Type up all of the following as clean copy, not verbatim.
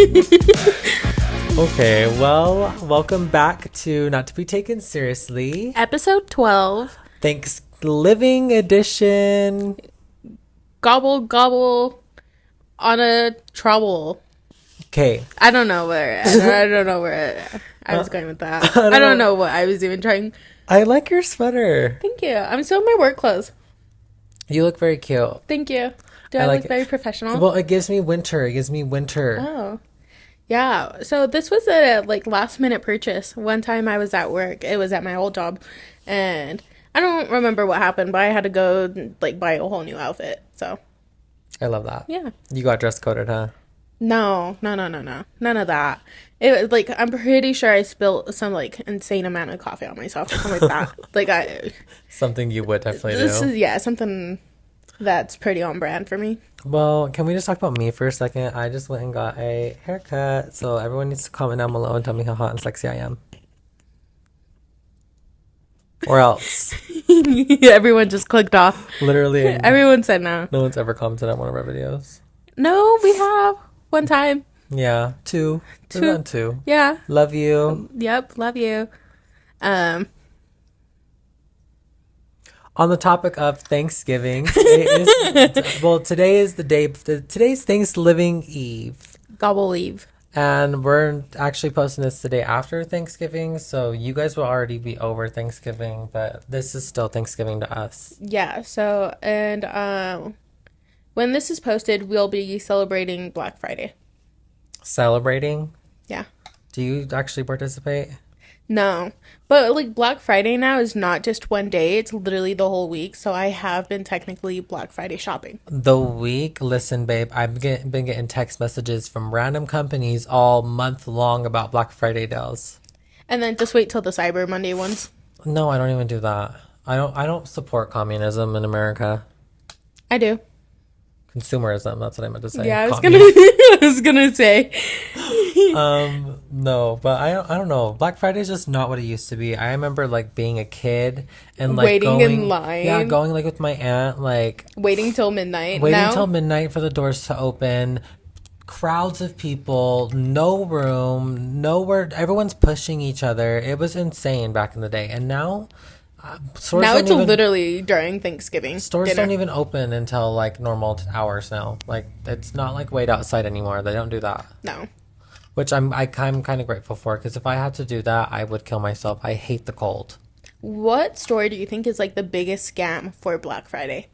Okay, well, welcome back to Not to Be Taken Seriously. Episode 12. Thanksgiving edition. Gobble, gobble on a trouble. Okay. I don't know where I was going with that. I don't know what I was even trying. I like your sweater. Thank you. I'm still in my work clothes. You look very cute. Thank you. Do I like look very professional? Well, it gives me winter. Oh. Yeah, so this was a last minute purchase. One time I was at work, it was at my old job, and I don't remember what happened, but I had to go buy a whole new outfit. So I love that. Yeah. You got dress coded, huh? No. None of that. It was I'm pretty sure I spilled some insane amount of coffee on myself or something like that. Something you would definitely this do. is something that's pretty on brand for me. Well, can we just talk about me for a second? I just went and got a haircut, so everyone needs to comment down below and tell me how hot and sexy I am. Or else. Everyone just clicked off. Literally. Everyone said no. No one's ever commented on one of our videos. No, we have. One time. Yeah. Two. We've done two. Yeah. Love you. Yep. Love you. On the topic of Thanksgiving, today's Thanksgiving Eve. Gobble Eve. And we're actually posting this the day after Thanksgiving, so you guys will already be over Thanksgiving, but this is still Thanksgiving to us. Yeah, so, and when this is posted, we'll be celebrating Black Friday. Celebrating? Yeah. Do you actually participate? No, but Black Friday now is not just one day, it's literally the whole week, so I have been technically Black Friday shopping. The week? Listen, babe, I've been getting text messages from random companies all month long about Black Friday deals. And then just wait till the Cyber Monday ones. No, I don't even do that. I don't support communism in America. I do. Consumerism, that's what I meant to say. Yeah, I was gonna say. No, but I don't know. Black Friday is just not what it used to be. I remember being a kid and waiting in line. Yeah, going with my aunt, waiting till midnight. Waiting till midnight for the doors to open. Crowds of people, no room, nowhere. Everyone's pushing each other. It was insane back in the day, and now. Now it's literally during Thanksgiving. Stores dinner. don't even open until normal hours now. It's not wait outside anymore. They don't do that. No. Which I'm kind of grateful for, because if I had to do that, I would kill myself. I hate the cold. What store do you think is the biggest scam for Black Friday?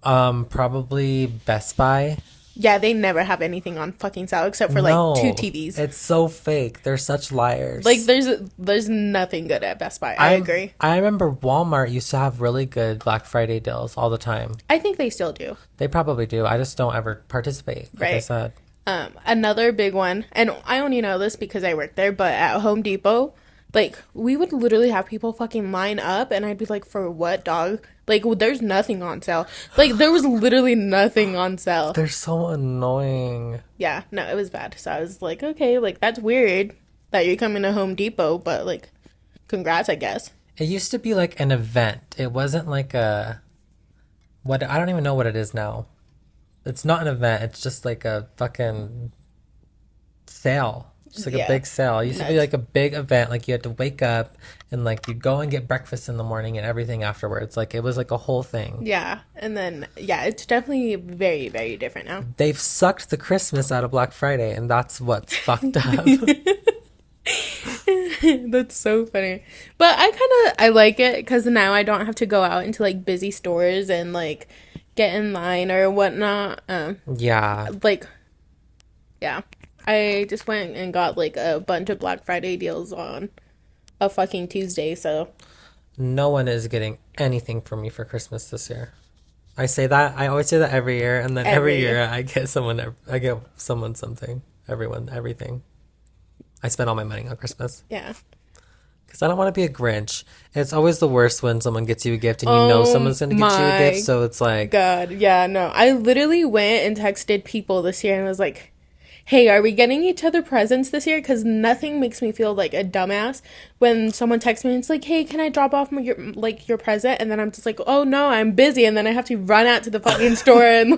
Probably Best Buy. Yeah, they never have anything on fucking sale except for two TVs. It's so fake. They're such liars. There's nothing good at Best Buy. I agree. I remember Walmart used to have really good Black Friday deals all the time. I think they still do. They probably do. I just don't ever participate, like I said. Another big one, and I only know this because I work there, but at Home Depot, we would literally have people fucking line up, and I'd be like, for what, dog? There's nothing on sale. There was literally nothing on sale. They're so annoying. Yeah, no, it was bad. So I was like, okay, that's weird that you're coming to Home Depot, but, congrats, I guess. It used to be, an event. It wasn't I don't even know what it is now. It's not an event. It's just, a fucking sale. Just a big sale. It used to be a big event. You had to wake up and you'd go and get breakfast in the morning and everything afterwards. It was a whole thing. Yeah. And then, it's definitely very, very different now. They've sucked the Christmas out of Black Friday, and that's what's fucked up. That's so funny. But I like it because now I don't have to go out into busy stores and get in line or whatnot. Yeah. Yeah. I just went and got a bunch of Black Friday deals on a fucking Tuesday, so. No one is getting anything from me for Christmas this year. I say that. I always say that every year, and then every year I get someone something. Everyone, everything. I spend all my money on Christmas. Yeah. Because I don't want to be a Grinch. It's always the worst when someone gets you a gift and you know someone's going to get you a gift, so it's God, yeah, no. I literally went and texted people this year and was like, hey, are we getting each other presents this year? Because nothing makes me feel like a dumbass when someone texts me and it's like, hey, can I drop off your present? And then I'm just like, oh no, I'm busy. And then I have to run out to the fucking store and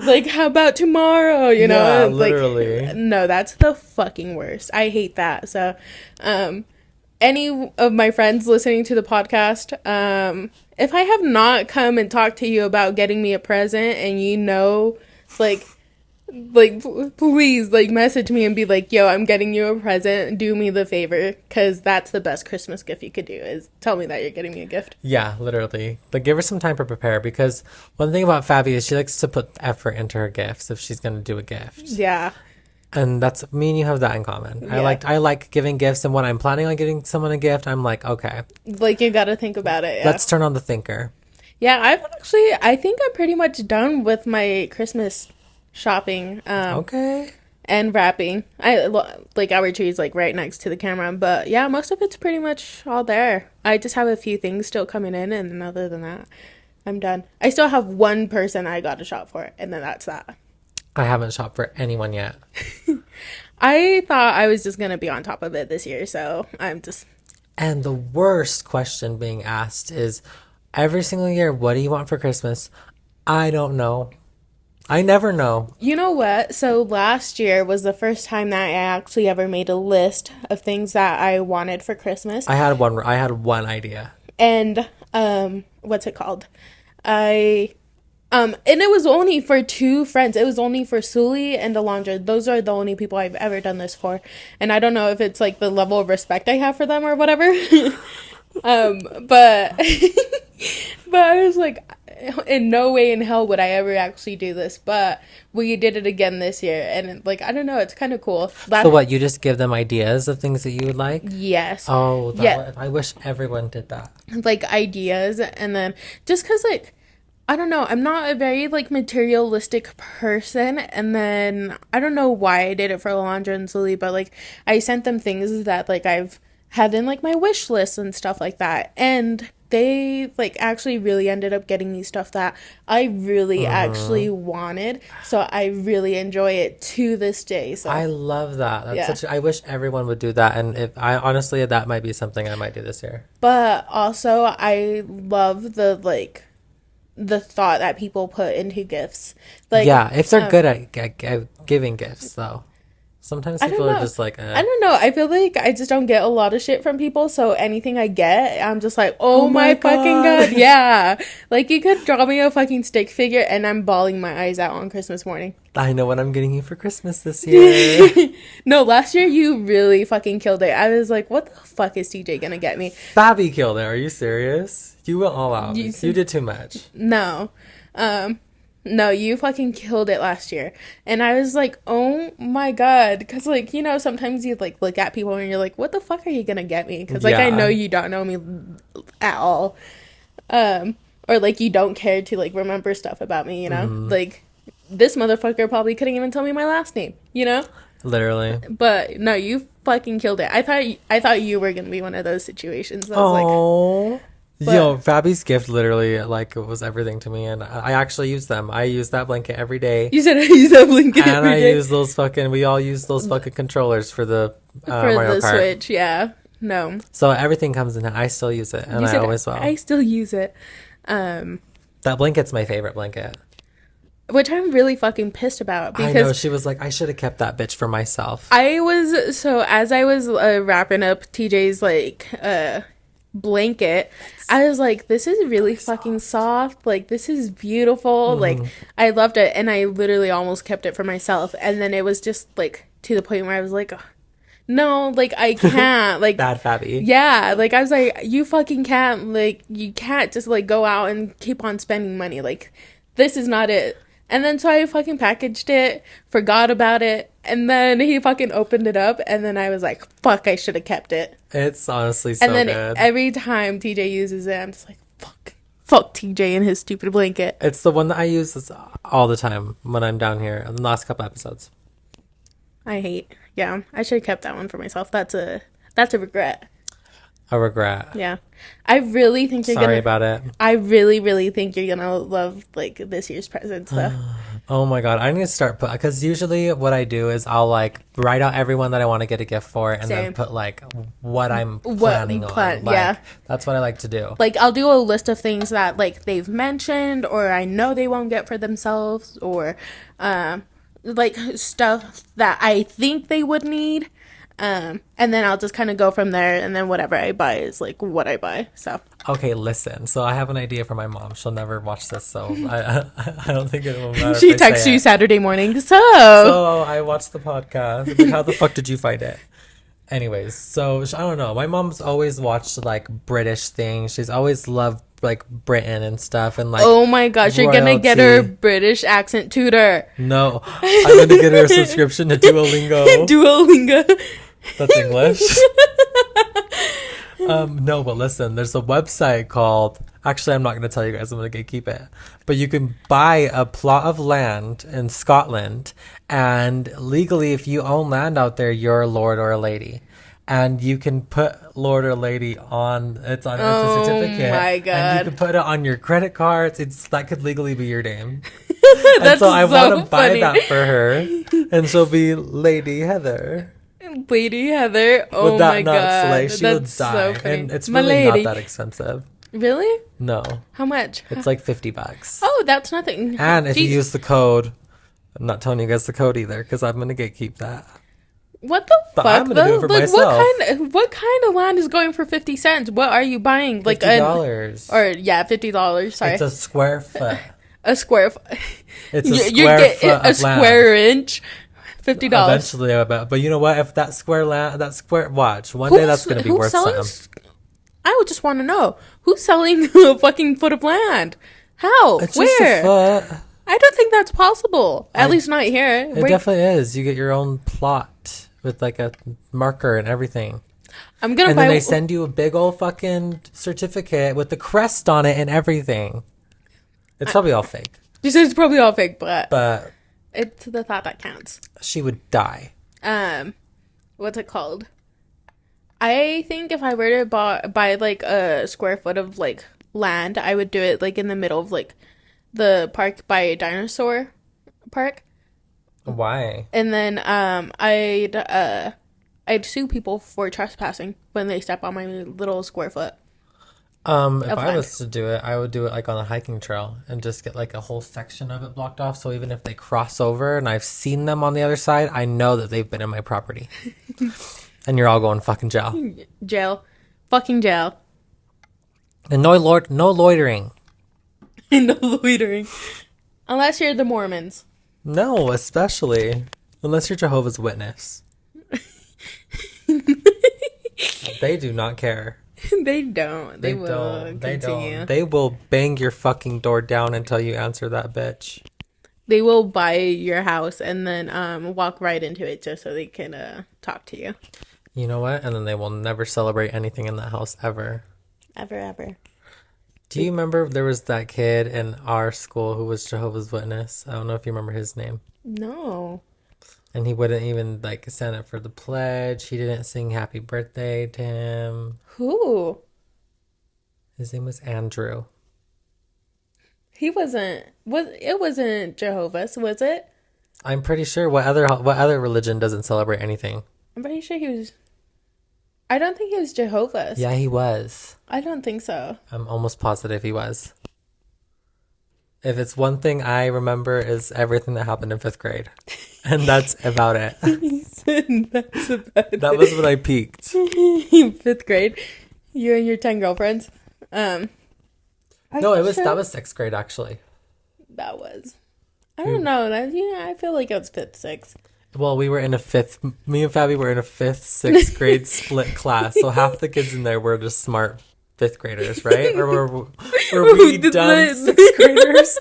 Like, how about tomorrow? You know, Yeah, like, literally. no, that's the fucking worst. I hate that. So, any of my friends listening to the podcast, if I have not come and talked to you about getting me a present, and you know, like, please, like, message me and be like, yo, I'm getting you a present, do me the favor, because that's the best Christmas gift you could do, is tell me that you're getting me a gift. Yeah, literally. Like, give her some time to prepare, because one thing about Fabi is she likes to put effort into her gifts if she's gonna do a gift. Yeah. And that's me and you have that in common. Yeah. I like giving gifts, and when I'm planning on giving someone a gift, I'm like, okay, Like, you gotta think about it. Yeah. let's turn on the thinker. Yeah, I think I'm pretty much done with my Christmas shopping. Okay. And wrapping. Like, our tree's like right next to the camera, but yeah, most of it's pretty much all there. I just have a few things still coming in, and then other than that, I'm done. I still have one person I got to shop for, and then that's that. I haven't shopped for anyone yet. I thought I was just gonna be on top of it this year, so I'm just. And the worst question being asked is every single year, what do you want for Christmas? I don't know. I never know. You know what? So last year was the first time that I actually ever made a list of things that I wanted for Christmas. I had one idea. And what's it called? And it was only for two friends. It was only for Sully and Alondra. Those are the only people I've ever done this for. And I don't know if it's like the level of respect I have for them or whatever. But but I was like, in no way in hell would I ever actually do this. But we did it again this year, and like, I don't know, it's kind of cool. So what, you just give them ideas of things that you would like? Yes. Oh, Yeah. I wish everyone did that. Like, ideas, and then just because, like, I don't know, I'm not a very like materialistic person, and then I don't know why I did it for Alondra and Sully, but like, I sent them things that like I've had in like my wish list and stuff like that, and they like actually really ended up getting me stuff that I really actually wanted, so I really enjoy it to this day. So I love that. That's Yeah. I wish everyone would do that, and if I honestly, that might be something I might do this year. but also I love the thought that people put into gifts. Like, Yeah, if they're good at giving gifts, though. Sometimes I don't people are know. just like, I don't know. I feel like I just don't get a lot of shit from people. So anything I get, I'm just like, oh my fucking God. Yeah. Like, you could draw me a fucking stick figure and I'm bawling my eyes out on Christmas morning. I know what I'm getting you for Christmas this year. No, last year you really fucking killed it. I was like, what the fuck is TJ gonna get me? Fabi killed it. Are you serious? You went all out. You did too much. No. No, you fucking killed it last year. And I was like, oh my God. Because, like, you know, sometimes you, like, look at people and you're like, what the fuck are you going to get me? Because, like, I know you don't know me at all. Or, like, you don't care to, like, remember stuff about me, you know? Like, this motherfucker probably couldn't even tell me my last name, you know? Literally. But, no, you fucking killed it. I thought you were going to be one of those situations. I was like... Yo, Fabi's gift literally, like, was everything to me, and I actually use them. I use that blanket every day. You said I use that blanket And every day. we all use those fucking controllers for the For Mario the Kart. Switch, yeah. No. So everything comes in it. I still use it, and You I said always will. I still use it. That blanket's my favorite blanket. Which I'm really fucking pissed about I know, because she was like, I should have kept that bitch for myself. as I was wrapping up TJ's like blanket, I was like, this is really fucking soft, like this is beautiful, like I loved it, and I literally almost kept it for myself, and then it was just like to the point where I was like, "Ugh, no, like I can't," like Bad Fabi. yeah, like I was like, you fucking can't, like you can't just like go out and keep on spending money, like this is not it. And then so I fucking packaged it, forgot about it, and then he fucking opened it up, and then I was like, fuck, I should have kept it. It's honestly so And then good. every time TJ uses it, I'm just like, fuck TJ and his stupid blanket. It's the one that I use all the time when I'm down here in the last couple episodes. Yeah, I should have kept that one for myself. That's a regret. A regret. Yeah. I really think you're Sorry gonna... about it. I really, really think you're gonna love, like, this year's presents, though. Oh my God. I need to start because usually what I do is I'll like write out everyone that I want to get a gift for and then Same. put like what I'm planning on. Like, Yeah. that's what I like to do. Like, I'll do a list of things that, like, they've mentioned or I know they won't get for themselves or, like, stuff that I think they would need. And then I'll just kind of go from there, and then whatever I buy is, like, what I buy, so. Okay, listen. So I have an idea for my mom. She'll never watch this, so I don't think it will matter. She if I texts say you it. Saturday morning, So I watched the podcast. Like, how the fuck did you find it? Anyways, so I don't know. My mom's always watched like British things. She's always loved like Britain and stuff and like. Oh my gosh, you're gonna get her British accent tutor. No, I'm gonna get her a subscription to Duolingo. Duolingo. That's English. No, but listen, there's a website called. Actually, I'm not gonna tell you guys. I'm gonna keep it. But you can buy a plot of land in Scotland, and legally, if you own land out there, you're a lord or a lady. And you can put lord or lady on it's a certificate. Oh my God. And you can put it on your credit cards. That could legally be your name. That's And so I want so to buy funny. that for her, and she'll be Lady Heather. Lady Heather. Oh Would that my not God. slay? She would That's die, so funny. and it's My really lady. not that expensive. Really? No, How much? it's like $50. Oh, that's nothing. And if you Jeez. use the code, I'm not telling you guys the code either because I'm gonna gatekeep that. What the But fuck? I'm gonna do it for like, myself. what kind of land is going for 50 cents? What are you buying? Like $50. or yeah, $50. Sorry, It's a square foot. a square. It's a You square get foot a of land. square inch. $50. Eventually, I bet. But you know what? If that square watch one day that's gonna be who's worth selling something. I would just want to know who's selling a fucking foot of land. How? It's Where? just a foot. I don't think that's possible. At least not here. It definitely is. You get your own plot with like a marker and everything. I'm gonna And buy. then they send you a big old fucking certificate with the crest on it and everything. It's probably all fake. She says it's probably all fake, but But it's the thought that counts. she would die. What's it called? I think if I were to buy like a square foot of like land, I would do it like in the middle of like the park by Dinosaur Park, Why? and then I'd sue people for trespassing when they step on my little square foot. If I land. was to do it, I would do it like on a hiking trail and just get like a whole section of it blocked off. So even if they cross over and I've seen them on the other side, I know that they've been in my property. And you're all going fucking jail. Jail, fucking jail, And no loitering. no loitering, unless you're the Mormons. No, especially unless you're Jehovah's Witness. They do not care. They don't. They will They continue. don't. They will bang your fucking door down until you answer that bitch. They will buy your house and then walk right into it just so they can talk to you. You know what? And then they will never celebrate anything in that house ever. Ever. Do you remember there was that kid in our school who was Jehovah's Witness? I don't know if you remember his name. No. And he wouldn't even like stand up for the pledge. He didn't sing happy birthday to him. Who? His name was Andrew. He wasn't. It wasn't Jehovah's, was it? I'm pretty sure what other religion doesn't celebrate anything? I'm pretty sure he was. I don't think he was Jehovah's. Yeah, he was. I don't think so. I'm almost positive he was. If it's one thing I remember is everything that happened in 5th grade. And that's about it. He said that's about That was when I peaked. it. 5th grade. You and your 10 girlfriends. No, that that was 6th grade actually. That was. I don't know. I feel like it was 5th, 6th. Well, we were in me and Fabi were in a 5th, 6th grade split class. So half the kids in there were just smart 5th graders, right? Or were we dumb 6th graders?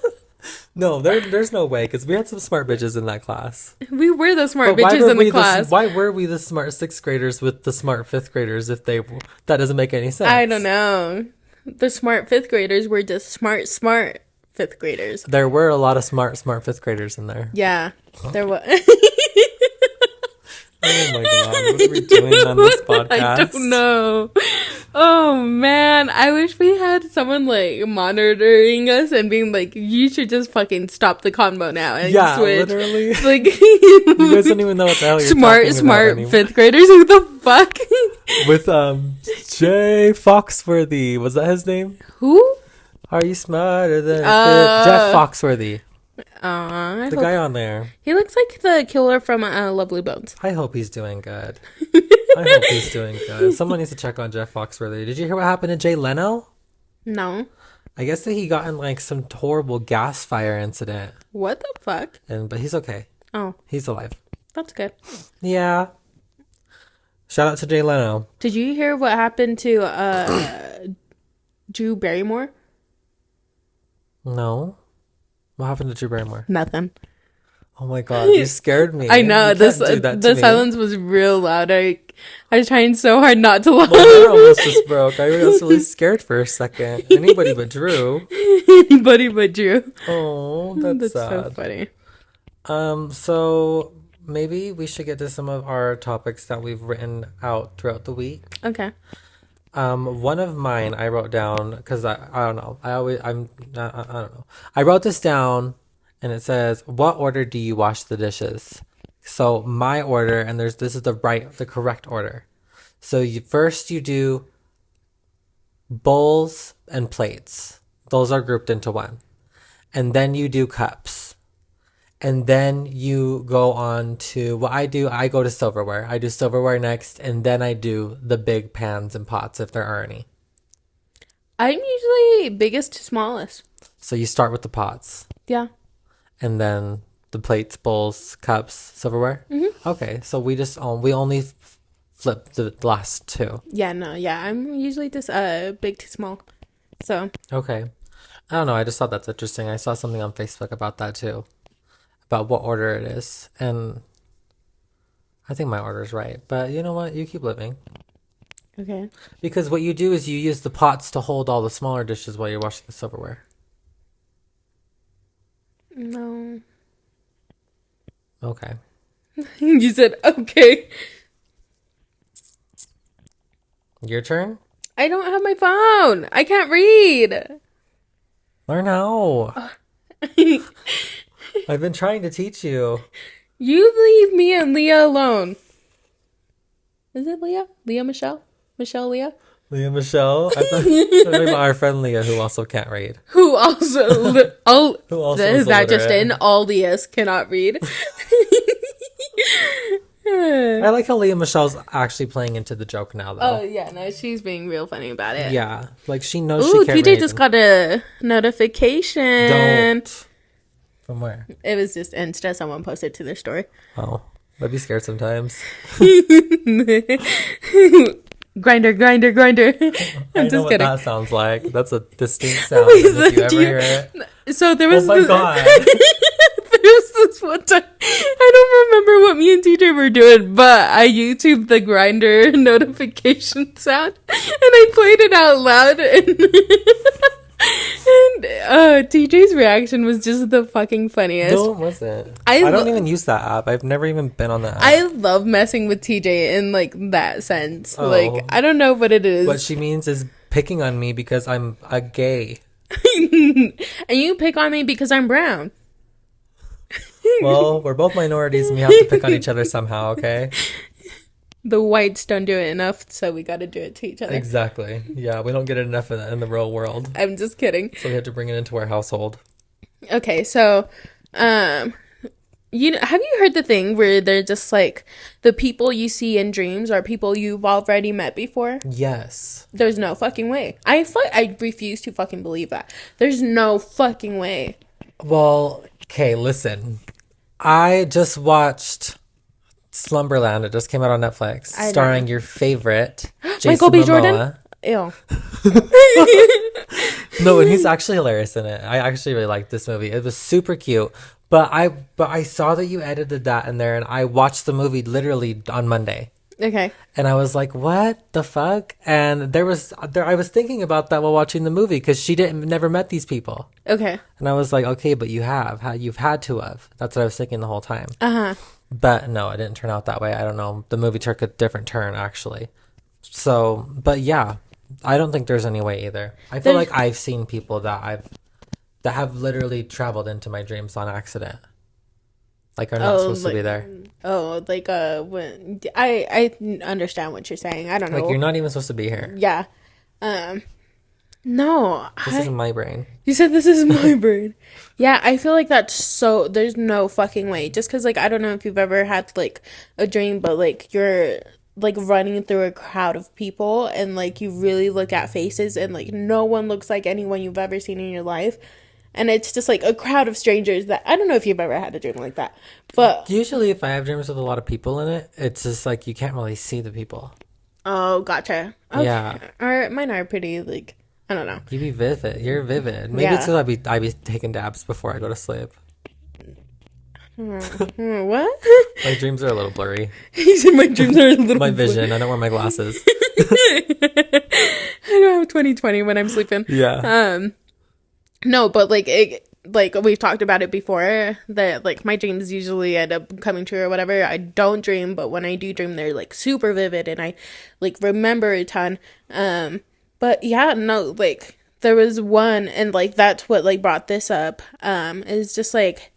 No, there's no way, because we had some smart bitches in that class. We were the smart But bitches in the class. Why were we the smart 6th graders with the smart 5th graders that doesn't make any sense? I don't know. The smart 5th graders were just smart 5th graders. There were a lot of smart 5th graders in there. Yeah, there was. Oh my god, what are we doing on this podcast? I don't know. Oh man, I wish we had someone like monitoring us and being like, you should just fucking stop the convo now and Yeah, switch. literally. Like, You guys don't even know what the hell you're talking about smart anymore. fifth graders. Who the fuck? With Jay Foxworthy. Was that his name? Who? Are you smarter than Jeff Foxworthy? I The hope- guy on there. he looks like the killer from Lovely Bones. I hope he's doing good. I hope he's doing good. Someone needs to check on Jeff Foxworthy. Did you hear what happened to Jay Leno? No. I guess that he got in like some horrible gas fire incident, What the fuck? but he's okay. Oh, He's alive. that's good. Yeah. Shout out to Jay Leno. Did you hear what happened to Drew Barrymore? No. What happened to Drew Barrymore? Nothing. Oh my god, you scared me. I know You this. can't do that to The me. silence was real loud. I was trying so hard not to laugh. My hair almost just broke. I was really scared for a second. Anybody but Drew. Anybody but Drew. Oh, that's so sad. funny. So maybe we should get to some of our topics that we've written out throughout the week. Okay. One of mine I wrote down because I don't know. I don't know. I wrote this down and it says, "What order do you wash the dishes?" So my order, and this is the correct order. So first you do bowls and plates. Those are grouped into one. And then you do cups. And then you go on to what I do. I go to silverware. I do silverware next, and then I do the big pans and pots if there are any. I'm usually biggest to smallest. So you start with the pots, Yeah. and then the plates, bowls, cups, silverware. Mm-hmm. Okay, so we only flip the last two. Yeah. No. Yeah. I'm usually just big to small. So. Okay, I don't know. I just thought that's interesting. I saw something on Facebook about that too, about what order it is, and I think my order is right. But you know what? You keep living. Okay. Because what you do is you use the pots to hold all the smaller dishes while you're washing the silverware. No. Okay. You said okay. Your turn? I don't have my phone. I can't read. Learn how. I've been trying to teach you. You leave me and Leah alone. Is it Leah? Leah Michelle? Michelle Leah? Leah Michelle. I thought talking about our friend Leah who also can't read. Who also Who also is is that just illiterate. in? All Leahs cannot read. I like how Leah Michelle's actually playing into the joke now Oh though. yeah, no, she's being real funny about it. Yeah. Like she knows Ooh, she can't TJ read. just got a notification. Don't. From where? It was just Insta. Someone posted to their story. Oh. I'd be scared sometimes. Grinder. I'm I know just what kidding. that sounds like. That's a distinct sound. And if you ever hear it. So there was Oh my god. There's this one time, I don't remember what me and TJ were doing, but I YouTubed the grinder notification sound and I played it out loud and TJ's reaction was just the fucking funniest. No, it wasn't. I I don't lo- even use that app. I've never even been on that app. I love messing with TJ in like that sense. Oh. Like I don't know what it is. What she means is picking on me because I'm a gay. And you pick on me because I'm brown. Well, we're both minorities and we have to pick on each other somehow, okay? The whites don't do it enough, so we got to do it to each other. Exactly. Yeah, we don't get it enough in the real world. I'm just kidding. So we have to bring it into our household. Okay, so, have you heard the thing where they're just like the people you see in dreams are people you've already met before? Yes. There's no fucking way. I refuse to fucking believe that. There's no fucking way. Well, okay, listen. I just watched Slumberland. It just came out on Netflix, I know. starring your favorite, Jason Michael B. Momoa. Jordan? Ew. No, and he's actually hilarious in it. I actually really liked this movie. It was super cute. But I saw that you edited that in there, and I watched the movie literally on Monday. Okay. And I was like, what the fuck? And I was thinking about that while watching the movie because she never met these people. Okay. And I was like, okay, but you've had to have. That's what I was thinking the whole time. Uh-huh. But no, it didn't turn out that way. I don't know. The movie took a different turn, actually. So, but yeah. I don't think there's any way either. I feel There's- like I've seen people that have literally traveled into my dreams on accident. Like are not Oh, supposed to be there. like when I understand what you're saying. I don't Like know. you're not even supposed to be here. Yeah. Um. No, This isn't my brain. you said this is my brain. Yeah, I feel like that's so. There's no fucking way. Just because, like, I don't know if you've ever had like a dream, but like you're like running through a crowd of people, and like you really look at faces, and like no one looks like anyone you've ever seen in your life, and it's just like a crowd of strangers. That I don't know if you've ever had a dream like that, but Usually if I have dreams with a lot of people in it, it's just like you can't really see the people. oh, gotcha. Okay. Yeah. Or mine are pretty like I don't know. You be vivid. You're vivid. Maybe Yeah. it's because I be taking dabs before I go to sleep. What? My dreams are a little blurry. He said my dreams are a little. My vision. I don't wear my glasses. I don't have 20/20 when I'm sleeping. Yeah. No, but like we've talked about it before that like my dreams usually end up coming true or whatever. I don't dream, but when I do dream, they're like super vivid and I like remember a ton. But yeah, no, like there was one and like that's what like brought this up. Is just like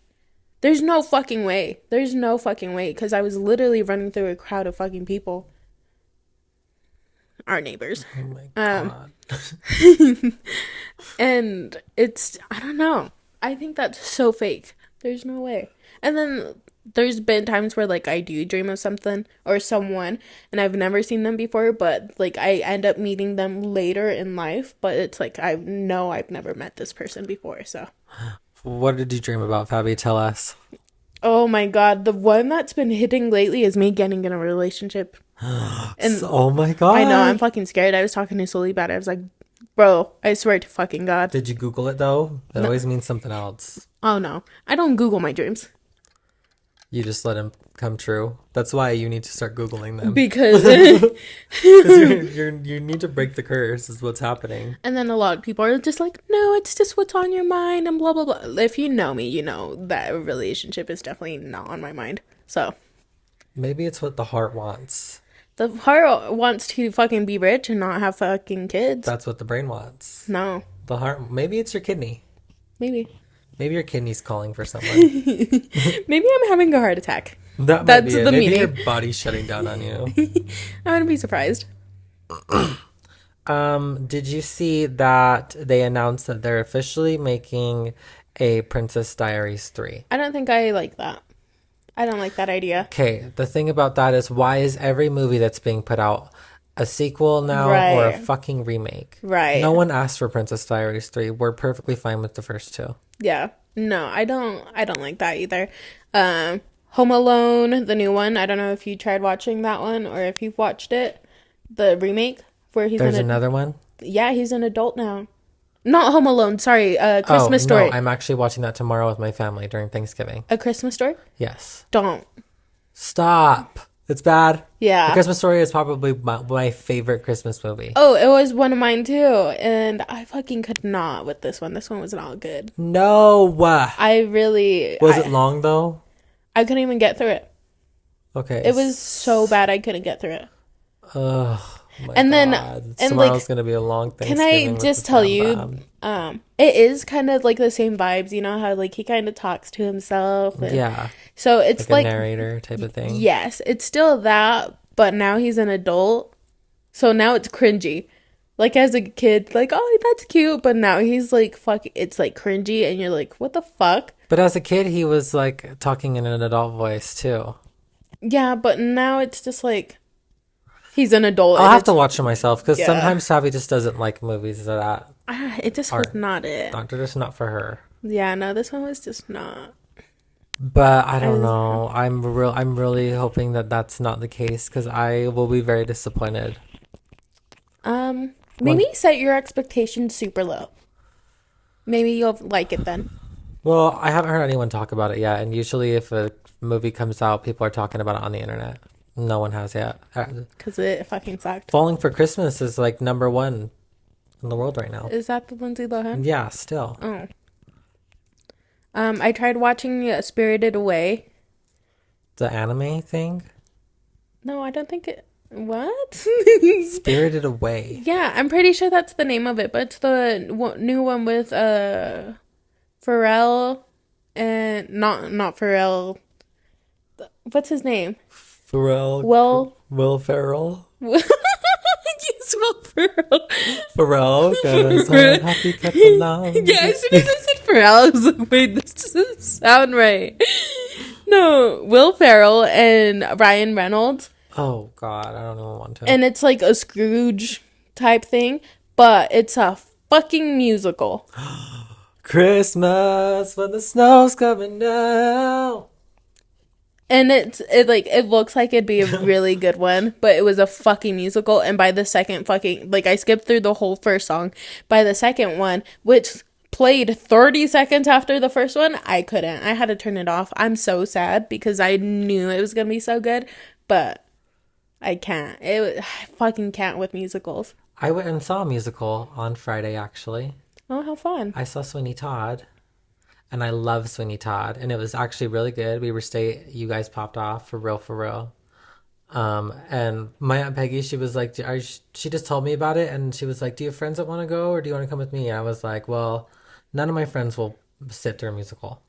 there's no fucking way. There's no fucking way because I was literally running through a crowd of fucking people. Our neighbors. Oh my God. And it's, I don't know. I think that's so fake. There's no way. And then there's been times where like I do dream of something or someone and I've never seen them before, but like I end up meeting them later in life, but it's like I know I've never met this person before, so. What did you dream about, Fabi? Tell us. Oh my God, the one that's been hitting lately is me getting in a relationship. And Oh my God. I know, I'm fucking scared. I was talking to Sully about it. I was like, bro, I swear to fucking God. Did you Google it though? That always means something else. Oh no, I don't Google my dreams. You just let them come true. That's why you need to start Googling them. Because Because you need to break the curse is what's happening. and then a lot of people are just like, no, it's just what's on your mind and blah blah blah. If you know me, you know that a relationship is definitely not on my mind. So Maybe it's what the heart wants. the heart wants to fucking be rich and not have fucking kids. That's what the brain wants. No, The heart, maybe it's your kidney. maybe Maybe your kidney's calling for someone. maybe I'm having a heart attack. That might That's be it. the Maybe meaning. your body's shutting down on you. I wouldn't be surprised. Did you see that they announced that they're officially making a Princess Diaries 3? I don't think I like that. I don't like that idea. Okay, the thing about that is why is every movie that's being put out a sequel now or a Right. fucking remake? Right. No one asked for Princess Diaries 3. We're perfectly fine with the first two. Yeah. No, I don't like that either. Home Alone, the new one. I don't know if you tried watching that one or if you've watched it. The remake where he's There's an another one? yeah, he's an adult now. Not Home Alone, sorry, Christmas Story. No, I'm actually watching that tomorrow with my family during Thanksgiving. A Christmas Story? Yes. Don't. Stop. It's bad. The Yeah. Christmas Story is probably my favorite Christmas movie. Oh, it was one of mine too, and I fucking could not with this one. This one was not good. No. I really Was it long though? I couldn't even get through it. Okay. It was so bad I couldn't get through it. Ugh. My And then- God. and, Tomorrow's like, gonna be a long Can Thanksgiving. I with just the tell Bam you, Bam. it is kind of like the same vibes, you know, how like he kind of talks to himself. And Yeah, so it's like like, a narrator type of thing. yes, it's still that, but now he's an adult. So now it's cringy. Like as a kid, like, oh, that's cute. But now he's like, fuck, it's like cringy. And you're like, what the fuck? But as a kid, he was like talking in an adult voice too. Yeah, but now it's just like, he's an adult. I'll and have to watch it myself because Yeah. sometimes Sabi just doesn't like movies that it just was art. not it. they're just not for her. Yeah, no, this one was just not. But I don't know. I'm really hoping that that's not the case because I will be very disappointed. Maybe set your expectations super low. Maybe you'll like it then. Well, I haven't heard anyone talk about it yet, and usually if a movie comes out, people are talking about it on the internet. No one has yet. Because it fucking sucked. Falling for Christmas is like #1 in the world right now. Is that the Lindsay Lohan? Yeah, still. Oh. I tried watching Spirited Away. The anime thing? No, I don't think it. What? Spirited Away. Yeah, I'm pretty sure that's the name of it, but it's the new one with Pharrell and not Pharrell. What's his name? Pharrell. Well, Will Ferrell. yes, Will Ferrell. Pharrell. Cause I'm happy kept along. Yeah, as soon as I said Pharrell, I was like, wait, this doesn't sound right. No, Will Ferrell and Ryan Reynolds. Oh God, I don't even want to. And it's like a Scrooge type thing, but it's a fucking musical. Christmas when the snow's coming down. And it looks like it'd be a really good one, but it was a fucking musical. And by the second fucking, like, I skipped through the whole first song. By the second one, which played 30 seconds after the first one, I couldn't. I had to turn it off. I'm so sad because I knew it was gonna be so good, but I can't. I fucking can't with musicals. I went and saw a musical on Friday, actually. Oh, how fun. I saw Sweeney Todd, and I love Sweeney Todd, and it was actually really good. You guys popped off for real. And my Aunt Peggy, she was like, she just told me about it, and she was like, do you have friends that want to go, or do you want to come with me? And I was like, well, none of my friends will sit through a musical.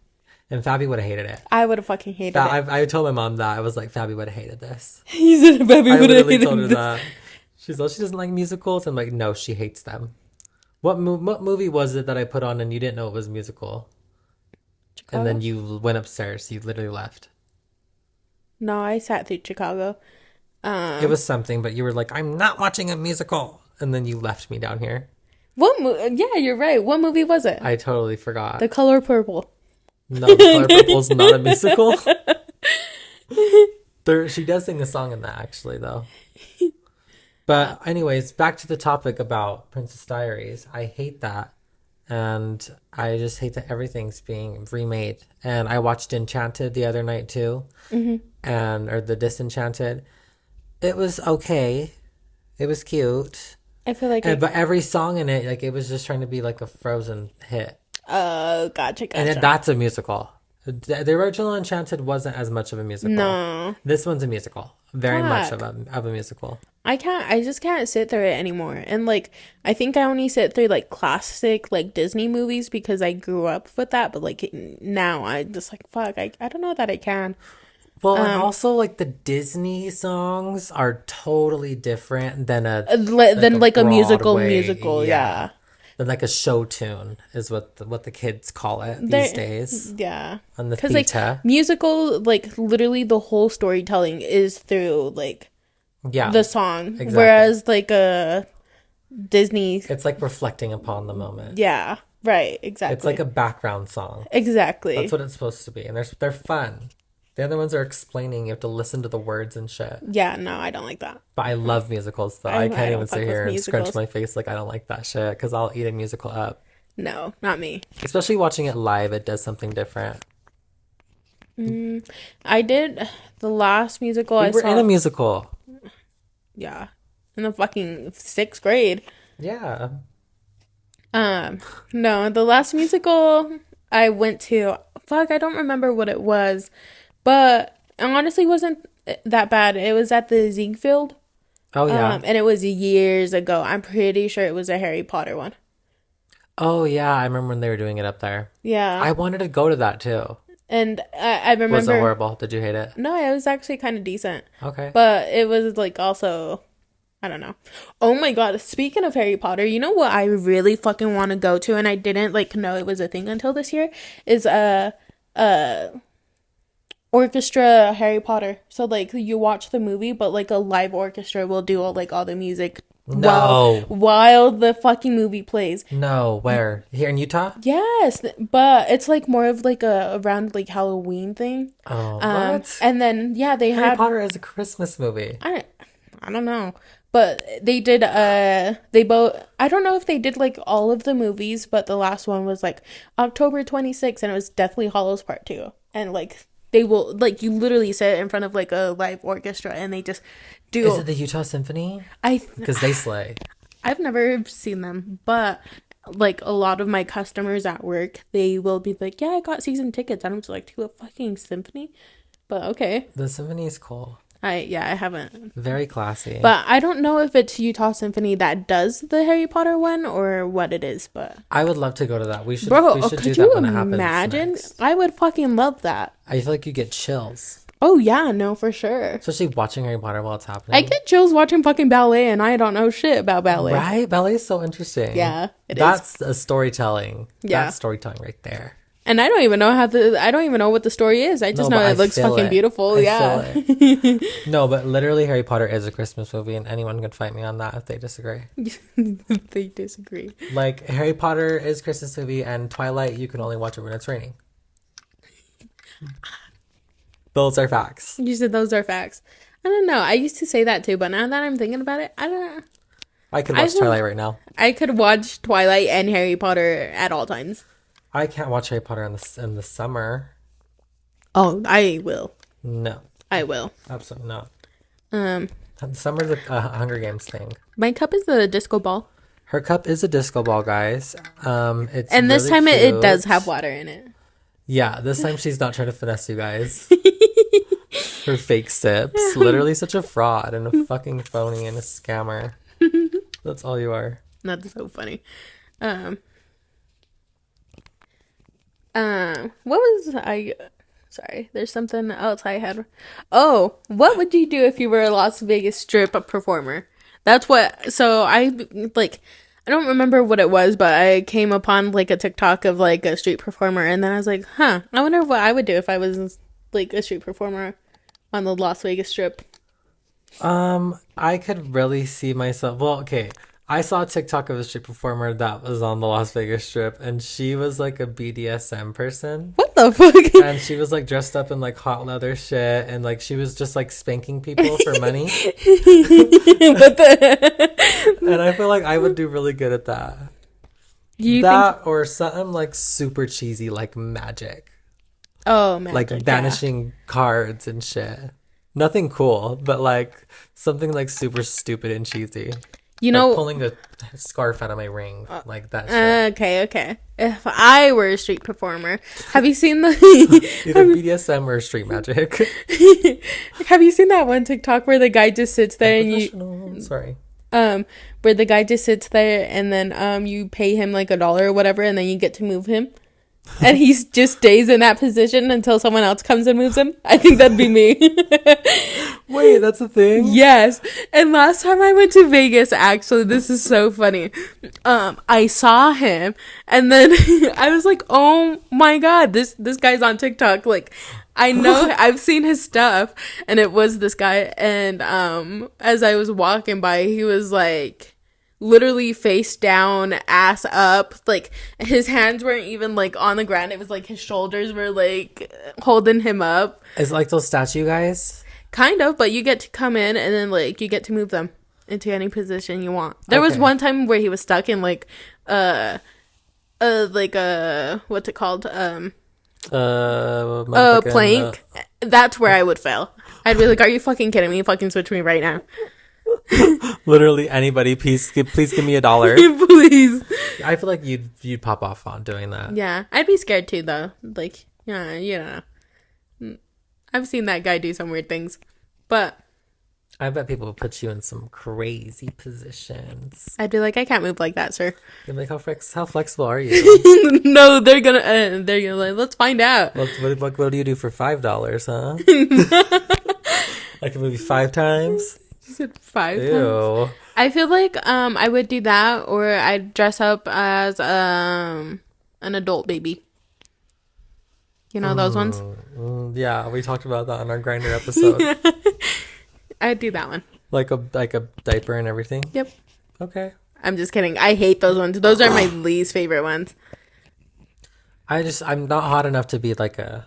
And Fabi would have hated it. I would have fucking hated it. I told my mom that. I was like, Fabi would have hated this. You said Fabi I would have literally hated told her this. that. She's like, she doesn't like musicals. I'm like, no, she hates them. What movie was it that I put on and you didn't know it was a musical? Chicago? And then you went upstairs. You literally left. No, I sat through Chicago. It was something, but you were like, I'm not watching a musical. And then you left me down here. Yeah, you're right. What movie was it? I totally forgot. The Color Purple. No, The Color Purple's not a musical. She does sing a song in that, actually, though. But anyways, back to the topic about Princess Diaries. I hate that. And I just hate that everything's being remade. And I watched Enchanted the other night, too. Mm-hmm. Or The Disenchanted. It was okay. It was cute. I feel like but every song in it, like, it was just trying to be like a Frozen hit. Oh, gotcha. And that's a musical. The original Enchanted wasn't as much of a musical. No. This one's a musical. Very much of a musical. I just can't sit through it anymore. And like, I think I only sit through like classic like Disney movies because I grew up with that. But like now I just like, fuck, I don't know that I can. Well, and also like the Disney songs are totally different than a musical. Yeah. Than like a show tune is what the kids call it these days. Yeah. On the because like musical, like literally the whole storytelling is through like the song, exactly. Whereas like a Disney, it's like reflecting upon the moment. Yeah. Right. Exactly. It's like a background song. Exactly. That's what it's supposed to be, and they're fun. The other ones are explaining. You have to listen to the words and shit. Yeah, no, I don't like that. But I love musicals, though. I can't even sit here and scrunch my face like I don't like that shit, because I'll eat a musical up. No, not me. Especially watching it live, it does something different. I did the last musical I saw. We were in a musical. Yeah, in the fucking 6th grade. Yeah. No, the last musical I went to, fuck, I don't remember what it was. But it honestly wasn't that bad. It was at the Ziegfeld. Oh, yeah. And it was years ago. I'm pretty sure it was a Harry Potter one. Oh, yeah. I remember when they were doing it up there. Yeah. I wanted to go to that, too. And I remember... Was it horrible? Did you hate it? No, it was actually kind of decent. Okay. But it was, like, also... I don't know. Oh, my God. Speaking of Harry Potter, you know what I really fucking want to go to? And I didn't, like, know it was a thing until this year? Is, orchestra Harry Potter. So like you watch the movie, but like a live orchestra will do all the music. No. While the fucking movie plays. No, where? Here in Utah? Yes, but it's like more of like around like Halloween thing. Oh, what? And then they Harry Potter is a Christmas movie. I don't know. But they did they both, I don't know if they did like all of the movies, but the last one was like October 26th and it was Deathly Hallows Part 2. And like they will, like, you literally sit in front of, like, a live orchestra, and they just do... Is it the Utah Symphony? Because they slay. I've never seen them, but, like, a lot of my customers at work, they will be like, yeah, I got season tickets. And I'm just like, to a fucking symphony? But, okay. The symphony is cool. I haven't. Very classy. But I don't know if it's Utah Symphony that does the Harry Potter one or what it is, but I would love to go to that. We should bro, we should do could that you when it happens imagine? next. I would fucking love that. I feel like you get chills. Oh yeah, no, for sure. Especially watching Harry Potter while it's happening. I get chills watching fucking ballet and I don't know shit about ballet. Right? Ballet is so interesting. Yeah, it is. That's a storytelling. Yeah. That's storytelling right there. And I don't even know I don't even know what the story is. I just know it looks fucking beautiful. I feel it. No, but literally Harry Potter is a Christmas movie and anyone could fight me on that if they disagree. They disagree. Like Harry Potter is Christmas movie and Twilight you can only watch it when it's raining. Those are facts. You said those are facts. I don't know. I used to say that too, but now that I'm thinking about it, I don't know. I could watch Twilight right now. I could watch Twilight and Harry Potter at all times. I can't watch Harry Potter in the summer. Oh, I will. No. I will. Absolutely not. Summer's a Hunger Games thing. My cup is a disco ball. Her cup is a disco ball, guys. It's and this really time cute. it does have water in it. Yeah, this time she's not trying to finesse you guys. Her fake sips. Literally such a fraud and a fucking phony and a scammer. That's all you are. That's so funny. What was I... Sorry, there's something else I had. Oh, what would you do if you were a Las Vegas Strip performer? That's what... So I don't remember what it was, but I came upon like a TikTok of like a street performer, and then I was like, I wonder what I would do if I was like a street performer on the Las Vegas Strip. I could really see myself. Well, okay. I saw a TikTok of a street performer that was on the Las Vegas Strip, and she was like a BDSM person. What the fuck? And she was like dressed up in like hot leather shit, and like she was just like spanking people for money. And I feel like I would do really good at that. Or something like super cheesy, like magic. Oh, magic. Like vanishing cards and shit. Nothing cool, but like something like super stupid and cheesy. You know, like pulling a scarf out of my ring, like that shit. Okay. If I were a street performer, have you seen the either BDSM or street magic? Have you seen that one TikTok where the guy just sits there and where the guy just sits there and then you pay him like $1 or whatever, and then you get to move him, and he just stays in that position until someone else comes and moves him? I think that'd be me. Wait, that's a thing? Yes. And last time I went to Vegas, actually, this is so funny. I saw him, and then I was like, oh my god, this guy's on TikTok. Like, I know I've seen his stuff, and it was this guy. And as I was walking by, he was like literally face down, ass up. Like, his hands weren't even like on the ground. It was like his shoulders were like holding him up. Is it like those statue guys? Kind of, but you get to come in and then like you get to move them into any position you want. There was one time where he was stuck in like what's it called? Plank. That's where I would fail. I'd be like, are you fucking kidding me? Fucking switch me right now. Literally anybody, please give me $1. Please. I feel like you'd pop off on doing that. Yeah, I'd be scared too though. Like, yeah, you know. I've seen that guy do some weird things, but I bet people will put you in some crazy positions. I'd be like, I can't move like that, sir. You're like, how flexible are you? No, they're gonna like, let's find out. What do you do for $5, huh? I can move you 5 times. You said 5 Ew. times. I feel like I would do that, or I'd dress up as an adult baby. You know those ones? Yeah, we talked about that on our Grinder episode. I'd do that one. Like a diaper and everything? Yep. Okay. I'm just kidding. I hate those ones. Those are my least favorite ones. I'm not hot enough to be like a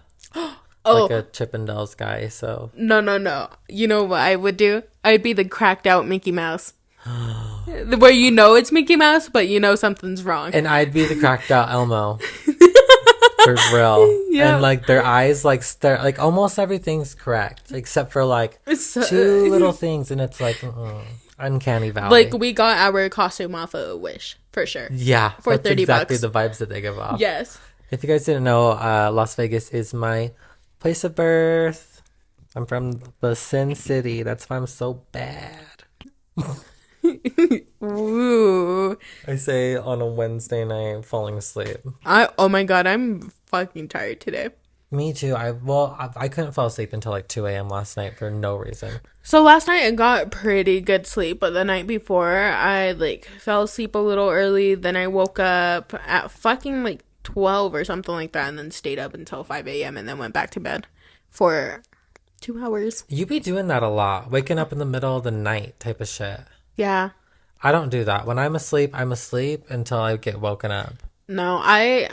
like a Chippendales guy, so. No. You know what I would do? I'd be the cracked out Mickey Mouse. Where you know it's Mickey Mouse, but you know something's wrong. And I'd be the cracked out Elmo. For real. Yeah. And like their eyes, like almost everything's correct except for like 2 little things, and it's like uncanny valley. Like, we got our costume off of Wish for sure. Yeah, for $30. Exactly the vibes that they give off. Yes. If you guys didn't know, Las Vegas is my place of birth. I'm from the Sin City. That's why I'm so bad. Ooh. I say on a Wednesday night, falling asleep. Oh my god, I'm fucking tired today. Me too. I couldn't fall asleep until like 2 a.m. last night for no reason. So last night I got pretty good sleep, but the night before I like fell asleep a little early. Then I woke up at fucking like 12 or something like that, and then stayed up until 5 a.m. and then went back to bed for 2 hours. You be doing that a lot, waking up in the middle of the night type of shit. Yeah. I don't do that. When I'm asleep until I get woken up. No, I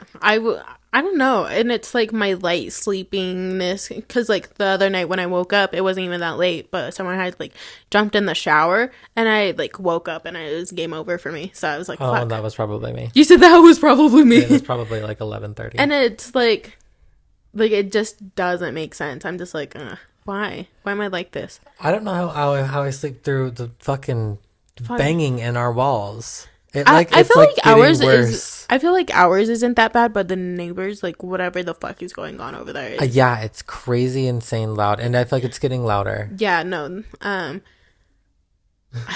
don't know. And it's like my light sleepiness. Because like the other night when I woke up, it wasn't even that late. But someone had like jumped in the shower. And I like woke up and it was game over for me. So I was like, Oh, fuck. that was probably me. You said that was probably me. It was probably like 11:30. And it's like it just doesn't make sense. I'm just like, why? Why am I like this? I don't know how I sleep through the fucking banging in our walls. I It's feel like ours worse. is. I feel like ours isn't that bad, but the neighbors, like whatever the fuck is going on over there. Yeah, it's crazy, insane loud, and I feel like it's getting louder. Yeah, no. I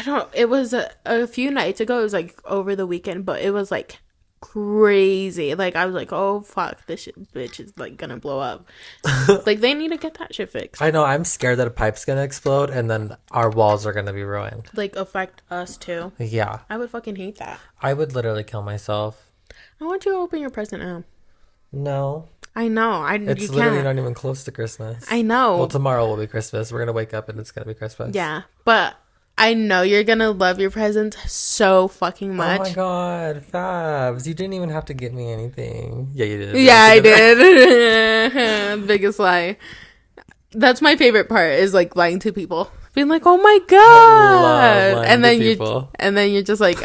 don't. It was a few nights ago. It was like over the weekend, but it was like crazy. Like I was like, oh fuck, this bitch is like gonna blow up. Like they need to get that shit fixed. I know. I'm scared that a pipe's gonna explode, and then our walls are gonna be ruined. Like affect us too. Yeah, I would fucking hate that. I would literally kill myself. I want you to open your present now. No, I know. it's You literally can't. not even close to Christmas. I know. Well, tomorrow will be Christmas. We're gonna wake up and it's gonna be Christmas. Yeah, but I know you're gonna love your presents so fucking much. Oh my god, Fabs! You didn't even have to get me anything. Yeah, you did. Yeah, I did. Biggest lie. That's my favorite part is like lying to people. Being like, "Oh my god." lying And to then people. you're just like,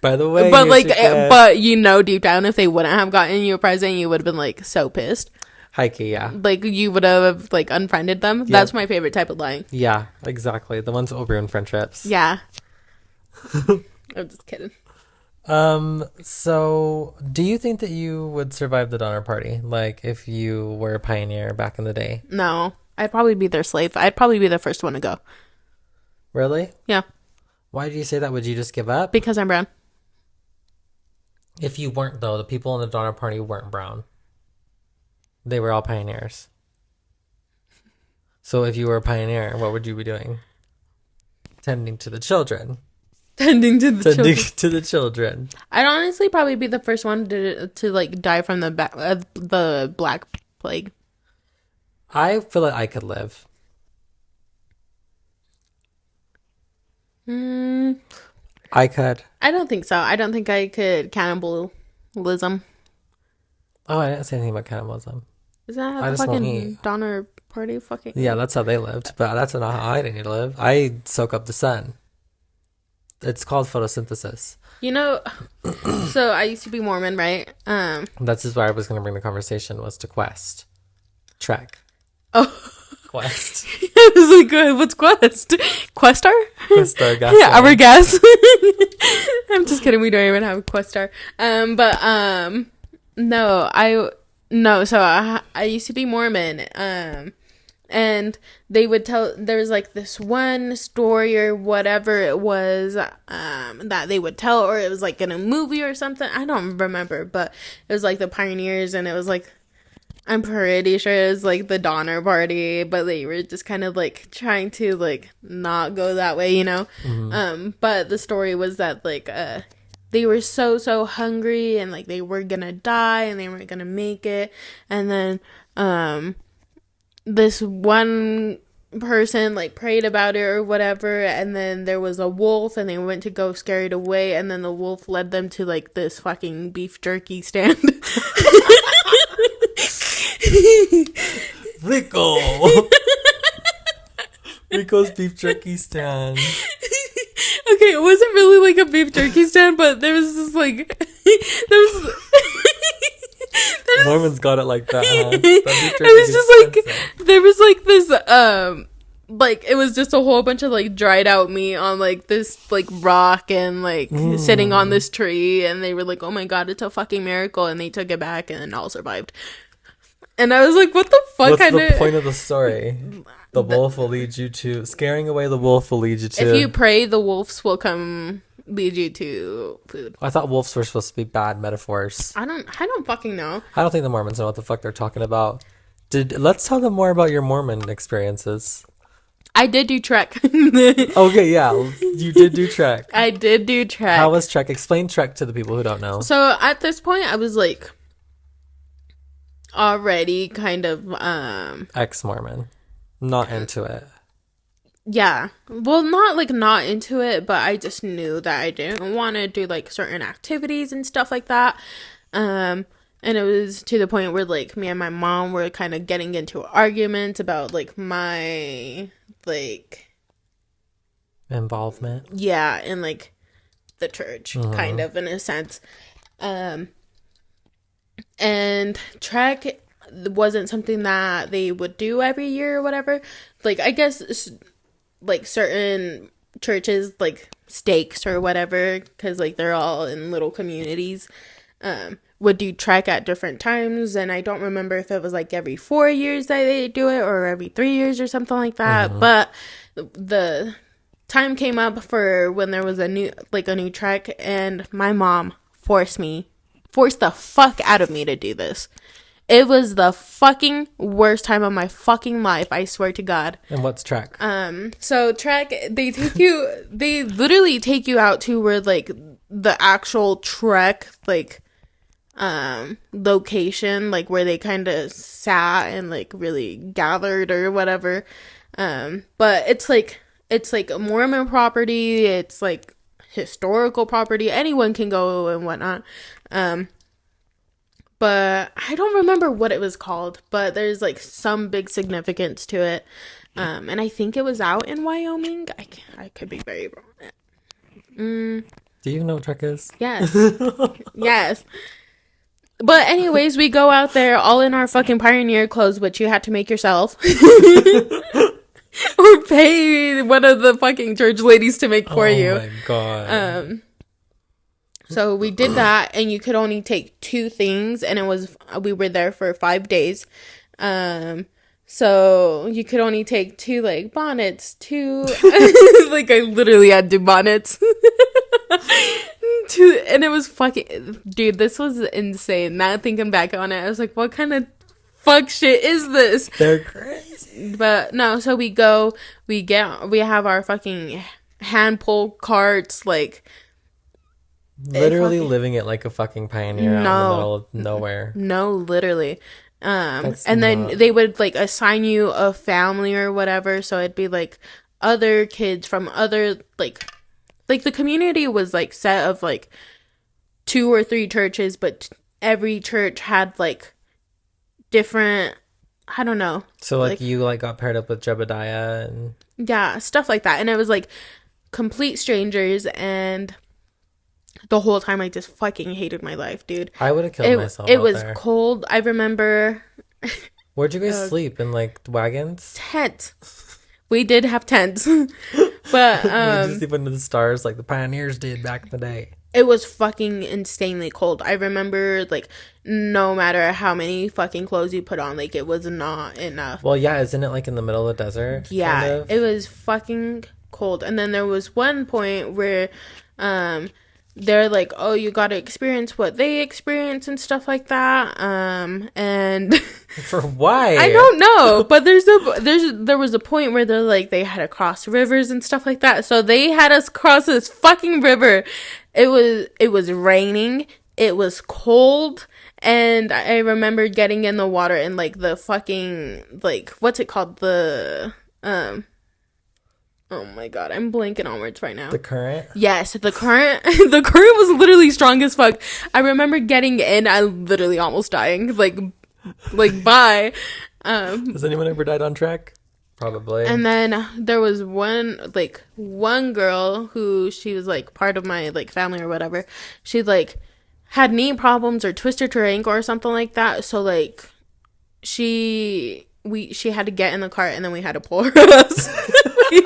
By the way, but here's like your gift. but you know deep down if they wouldn't have gotten you a present, you would have been like so pissed. Heike, yeah. Like you would have like unfriended them. Yep. That's my favorite type of lying. Yeah, exactly. The ones that will ruin friendships. Yeah. I'm just kidding. So do you think that you would survive the Donner Party? Like if you were a pioneer back in the day? No. I'd probably be their slave. I'd probably be the first one to go. Really? Yeah. Why did you say that? Would you just give up? Because I'm brown. If you weren't, though, the people in the Donner Party weren't brown. They were all pioneers. So if you were a pioneer, what would you be doing? Tending to the children. Tending to the Tending children. to the children. I'd honestly probably be the first one to like die from the Black Plague. I feel like I could live. I could. I don't think so. I don't think I could cannibalism. Oh, I didn't say anything about cannibalism. Is that I a just won't fucking eat. Donner Party fucking? Yeah, that's how they lived, but that's not how I didn't live. I soak up the sun. It's called photosynthesis. You know, so I used to be Mormon, right? That's just where I was going to bring the conversation was to Quest. Trek. Oh, Quest. I was like, what's Quest? Questar? Questar gas. Yeah, our gas. I'm just kidding. We don't even have a Questar. No. So I used to be Mormon. And they would tell, there was like this one story or whatever it was, that they would tell, or it was like in a movie or something. I don't remember, but it was like the pioneers, and it was like, I'm pretty sure it was like the Donner Party, but they were just kind of like trying to like not go that way, you know? Mm-hmm. But the story was that like, they were so hungry and like they were gonna die and they weren't gonna make it. And then, this one person like prayed about it or whatever, and then there was a wolf and they went to go scare it away, and then the wolf led them to like this fucking beef jerky stand. Rico. Rico's beef jerky stand. Okay, it wasn't really like a beef jerky stand, but there was this like Mormons got it like that, huh? It was just like there was like this like it was just a whole bunch of like dried out meat on like this like rock and like sitting on this tree, and they were like, oh my god, it's a fucking miracle, and they took it back and all survived. And I was like, what the fuck? What's the point of the story? The wolf will lead you to... Scaring away the wolf will lead you to... If you pray, the wolves will come lead you to food. I thought wolves were supposed to be bad metaphors. I don't fucking know. I don't think the Mormons know what the fuck they're talking about. Let's tell them more about your Mormon experiences. I did do Trek. Okay, yeah. You did do Trek. I did do Trek. How was Trek? Explain Trek to the people who don't know. So at this point, I was like already kind of ex-Mormon. Not into it. Yeah. Well, not into it, but I just knew that I didn't want to do like certain activities and stuff like that. And it was to the point where like me and my mom were kind of getting into arguments about like my like involvement. Yeah, in like the church, kind of in a sense. And Trek wasn't something that they would do every year or whatever. Like, I guess like certain churches like stakes or whatever, because like they're all in little communities, would do Trek at different times. And I don't remember if it was like every 4 years that they do it or every 3 years or something like that. But the time came up for when there was a new Trek, and my mom forced the fuck out of me to do this. It was the fucking worst time of my fucking life, I swear to God. And what's Trek? So Trek, they literally take you out to where like the actual Trek like location, like where they kind of sat and like really gathered or whatever. But it's like a Mormon property, it's like historical property, anyone can go and whatnot. But I don't remember what it was called, but there's like some big significance to it. And I think it was out in Wyoming. I could be very wrong. Do you know what Trek is? Yes. Yes. But anyways, we go out there all in our fucking pioneer clothes, which you had to make yourself. Or pay one of the fucking church ladies to make for you. Oh my God. So we did that, and you could only take 2 things, and we were there for 5 days. So you could only take 2 like bonnets, 2 like I literally had 2 bonnets. 2, and it was fucking, dude, this was insane. Now thinking back on it, I was like, what kind of fuck shit is this? They're crazy. But no, so we have our fucking hand pull carts, like literally living it like a fucking pioneer out in the middle of nowhere. No, literally. Then they would like assign you a family or whatever, so it'd be like other kids from other like the community was like set of like 2 or 3 churches, but every church had like different, I don't know. So like you like got paired up with Jebediah and yeah, stuff like that. And it was like complete strangers, and the whole time I just fucking hated my life, dude. I would have killed myself. It was cold. I remember. Where'd you guys sleep? In like wagons? Tent. We did have tents. But we just sleep under the stars like the pioneers did back in the day. It was fucking insanely cold. I remember like no matter how many fucking clothes you put on, like it was not enough. Well, yeah, isn't it like in the middle of the desert? Yeah, kind of? It was fucking cold. And then there was one point where they're like, oh, you gotta experience what they experience and stuff like that. And for why? I don't know, but there was a point where they're like they had to cross rivers and stuff like that. So they had us cross this fucking river. It was raining. It was cold. And I remember getting in the water and like the fucking like what's it called, the oh my God, I'm blanking on words right now. The current? Yes, the current. The current was literally strong as fuck. I remember getting in, I literally almost dying. Like bye. Has anyone ever died on Trek? Probably. And then there was one girl who, she was like part of my like family or whatever. She like had knee problems or twisted her ankle or something like that. So like she had to get in the cart, and then we had to pull her ass. We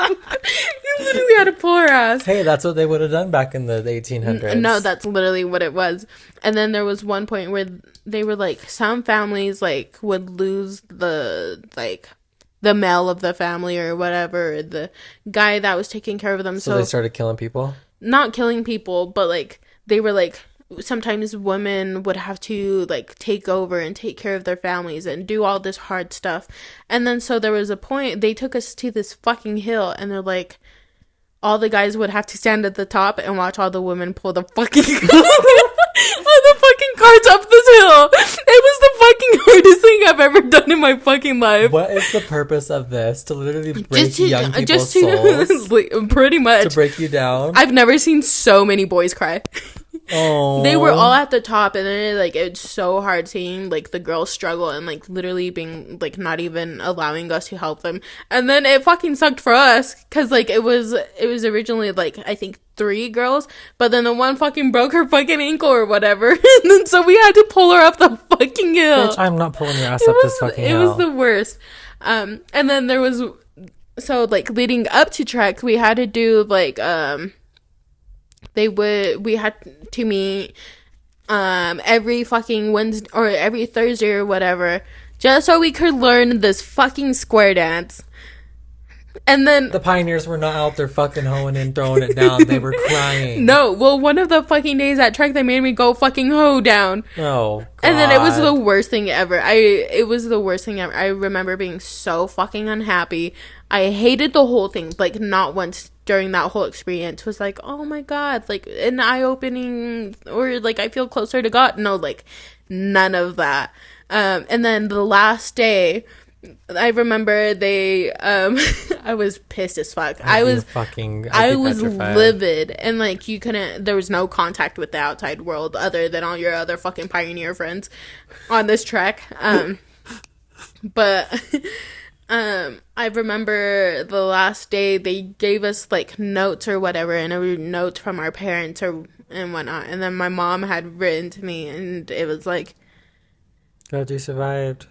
literally had to pull her ass. Hey, that's what they would have done back in the 1800s. No, that's literally what it was. And then there was one point where they were like, some families like would lose the male of the family or whatever, the guy that was taking care of them. So they started killing people? Not killing people, but like they were like, sometimes women would have to like take over and take care of their families and do all this hard stuff. And then so there was a point, they took us to this fucking hill, and they're like, all the guys would have to stand at the top and watch all the women pull the fucking all the fucking carts up this hill. It was the fucking hardest thing I've ever done in my fucking life. What is the purpose of this? To literally break young people's souls? Pretty much. To break you down? I've never seen so many boys cry. Oh. They were all at the top, and then it's so hard seeing like the girls struggle and like literally being like not even allowing us to help them. And then it fucking sucked for us because like it was originally like I think 3 girls, but then the one fucking broke her fucking ankle or whatever, and then so we had to pull her up the fucking hill. Bitch, I'm not pulling your ass up this fucking hill. It was the worst. And then there was, so like leading up to Trek, we had to do like we had to meet every fucking Wednesday or every Thursday or whatever, just so we could learn this fucking square dance. And then the pioneers were not out there fucking hoeing and throwing it down. They were crying. No, well, one of the fucking days at Trek, they made me go fucking hoe down. Oh, God. And then it was the worst thing ever. It was the worst thing ever. I remember being so fucking unhappy. I hated the whole thing. Like, not once during that whole experience was like, oh my God, like an eye-opening, or like I feel closer to God. No, like none of that. And then the last day, I remember they I was pissed as fuck. I was livid, and like you couldn't, there was no contact with the outside world other than all your other fucking pioneer friends on this trek. But I remember the last day they gave us like notes or whatever, and it were notes from our parents and whatnot, and then my mom had written to me, and it was like, God, you survived.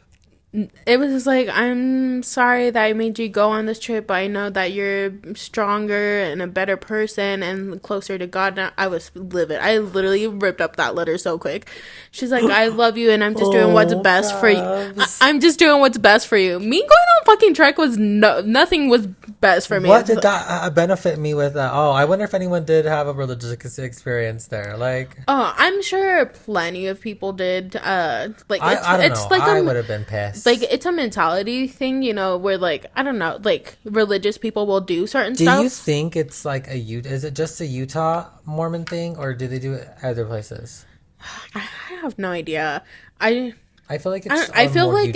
It was just like, I'm sorry that I made you go on this trip, but I know that you're stronger and a better person and closer to God. And I was livid. I literally ripped up that letter so quick. She's like, I love you, and I'm just doing what's best for you. I'm just doing what's best for you. Me going on fucking Trek was nothing was best for me. What did that benefit me with that? Oh, I wonder if anyone did have a religious experience there. Like, oh, I'm sure plenty of people did. I don't know. Like I would have been pissed. Like, it's a mentality thing, you know, where, like, I don't know, like, religious people will do certain stuff. Do you think it's, like, is it just a Utah Mormon thing, or do they do it other places? I have no idea. I feel like it's I feel like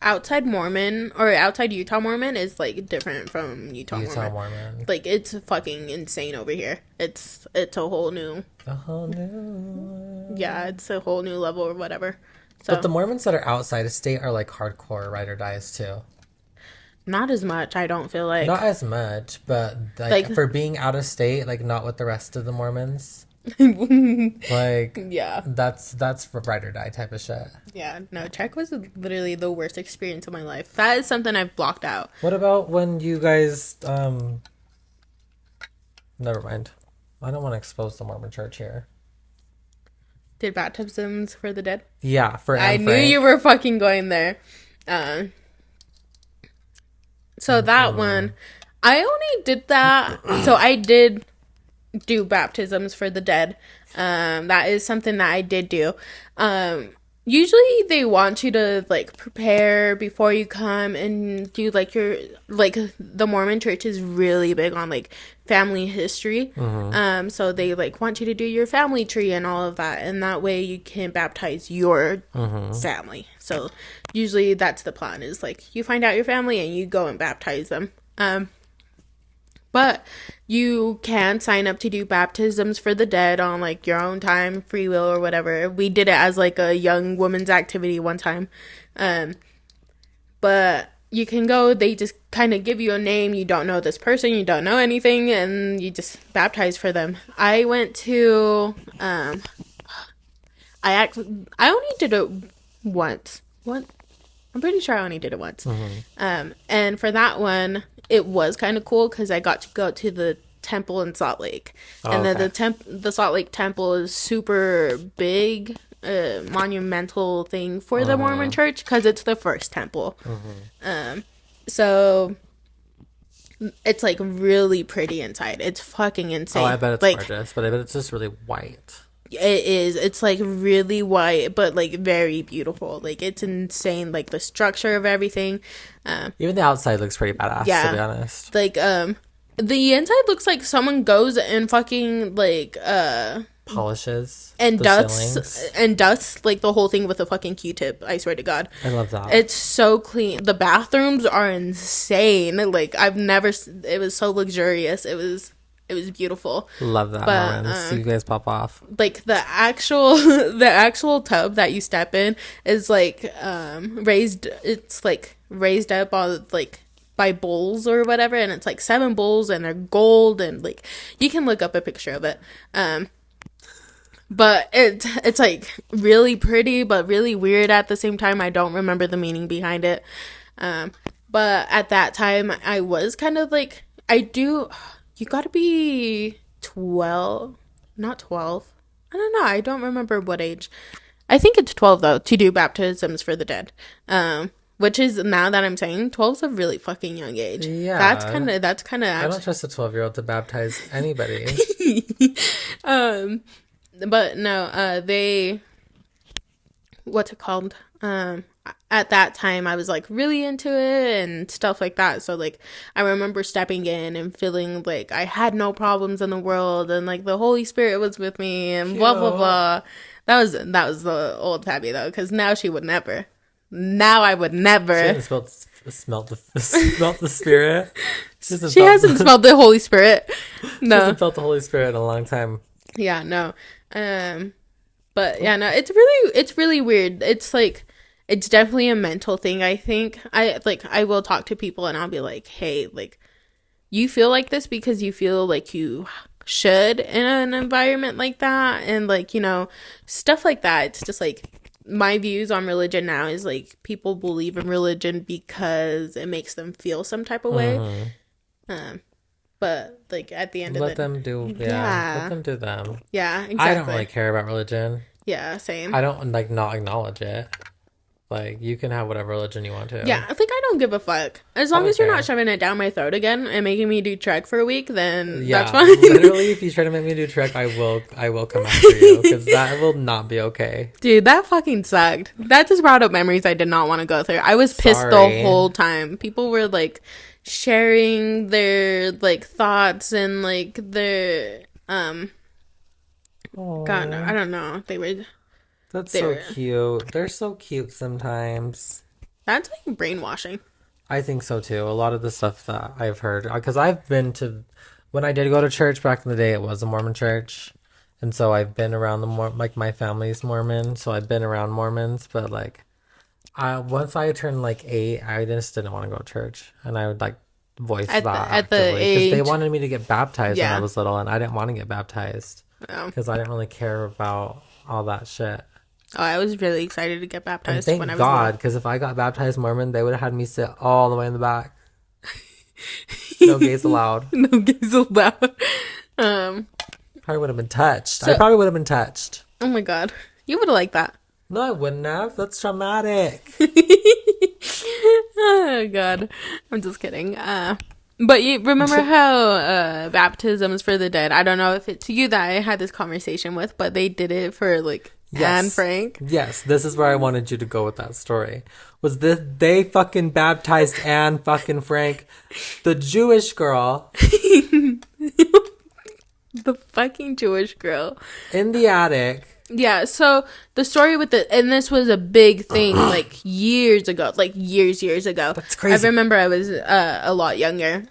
outside Mormon, or outside Utah Mormon is, like, different from Utah Mormon. Like, it's fucking insane over here. It's a whole new... Yeah, it's a whole new level or whatever. So, but the Mormons that are outside of state are like hardcore ride or dies too. Not as much, I don't feel like. Not as much, but like for being out of state, like not with the rest of the Mormons. Like, yeah, that's ride or die type of shit. Yeah, no, Trek was literally the worst experience of my life. That is something I've blocked out. What about when you guys? Never mind. I don't want to expose the Mormon Church here. Did baptisms for the dead? Yeah, for Anne I Frank. knew you were fucking going there. So that one, I only did that. So I did do baptisms for the dead. That is something that I did do. Usually they want you to like prepare before you come and do like your, like the Mormon church is really big on like family history. Mm-hmm. So they like want you to do your family tree and all of that, and that way you can baptize your family. So usually that's the plan, is like you find out your family and you go and baptize them. But you can sign up to do baptisms for the dead on, like, your own time, free will, or whatever. We did it as, like, a young woman's activity one time. But you can go, they just kind of give you a name. You don't know this person, you don't know anything, and you just baptize for them. I went to, I only did it once. What? I'm pretty sure I only did it once. And for that one, it was kind of cool because I got to go to the temple in Salt Lake. And then the Salt Lake temple is super big. monumental thing for the Mormon church because it's the first temple. So it's like really pretty inside. It's fucking insane. Oh, I bet it's like, gorgeous, but I bet it's just really white. It is. It's like really white, but like very beautiful. Like it's insane. Like the structure of everything. Even the outside looks pretty badass. Yeah. To be honest. Like the inside looks like someone goes and fucking like Polishes and the dusts ceilings. like the whole thing with a fucking Q-tip. I swear to God. I love that. It's so clean. The bathrooms are insane. Like I've never. It was so luxurious. It was beautiful. Love that. But, Mormons. See you guys pop off. Like the actual tub that you step in is like raised. It's like raised up on like by bowls or whatever, and it's like 7 bowls and they're gold, and like you can look up a picture of it. But it's like really pretty but really weird at the same time. I don't remember the meaning behind it. But at that time I was kind of like, you gotta be 12, not 12. I don't know. I don't remember what age. I think it's 12 though, to do baptisms for the dead. Which is, now that I'm saying, 12 is a really fucking young age. Yeah. That's kind of I don't trust a 12-year-old to baptize anybody. But no, what's it called? At that time I was like really into it and stuff like that. So like I remember stepping in and feeling like I had no problems in the world, and like the Holy Spirit was with me, and blah blah blah. That was the old Fabi though, because now she would never. Now I would never. She hasn't smelt the spirit. She hasn't smelled the Holy Spirit. No. She hasn't felt the Holy Spirit in a long time. Yeah, no. But yeah, no, it's really weird. It's like, it's definitely a mental thing, I think. I will talk to people and I'll be like, hey, like, you feel like this because you feel like you should in an environment like that, and like, you know, stuff like that. It's just like, my views on religion now is like, people believe in religion because it makes them feel some type of way. But like at the end of it, let them do them. Yeah, exactly. I don't really care about religion. Yeah, same. I don't like not acknowledge it. Like, you can have whatever religion you want to. Yeah, I think I don't give a fuck. As long as you're not shoving it down my throat again and making me do trek for a week, then that's fine. Literally, if you try to make me do trek, I will come after you, because that will not be okay. Dude, that fucking sucked. That just brought up memories I did not want to go through. I was pissed the whole time. People were like sharing their like thoughts and like their God, I don't know. They were. That's so cute. They're so cute sometimes. That's like brainwashing. I think so too. A lot of the stuff that I've heard, because I've been to, when I did go to church back in the day, it was a Mormon church, and so I've been around like my family's Mormon, so I've been around Mormons. But like, once I turned like 8, I just didn't want to go to church, and I would like voice that at the age, because they wanted me to get baptized when I was little, and I didn't want to get baptized because I didn't really care about all that shit. Oh, I was really excited to get baptized when I was little. God, because if I got baptized Mormon, they would have had me sit all the way in the back. No gays allowed. No gays allowed. Probably would have been touched. I probably would have been touched. Oh my God. You would have liked that. No, I wouldn't have. That's traumatic. Oh God. I'm just kidding. But you remember how baptisms for the dead, I don't know if it's you that I had this conversation with, but they did it for like Anne Frank. Yes, this is where I wanted you to go with that story. Was this, they fucking baptized Anne fucking Frank, the Jewish girl. The fucking Jewish girl. In the attic. Yeah, so the story with and this was a big thing like years ago, like years ago. That's crazy. I remember I was a lot younger.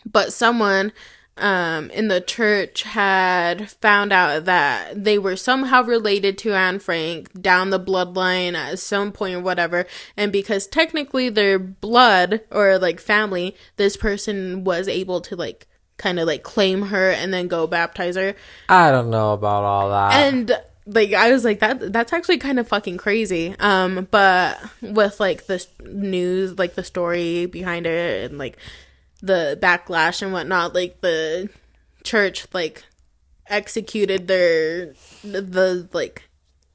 But someone in the church had found out that they were somehow related to Anne Frank down the bloodline at some point or whatever, and because technically their blood or like family, this person was able to like kind of like claim her and then go baptize her. I don't know about all that. And like I was like, that's actually kind of fucking crazy. But with like the news, like the story behind it and like the backlash and whatnot, like the church like executed the like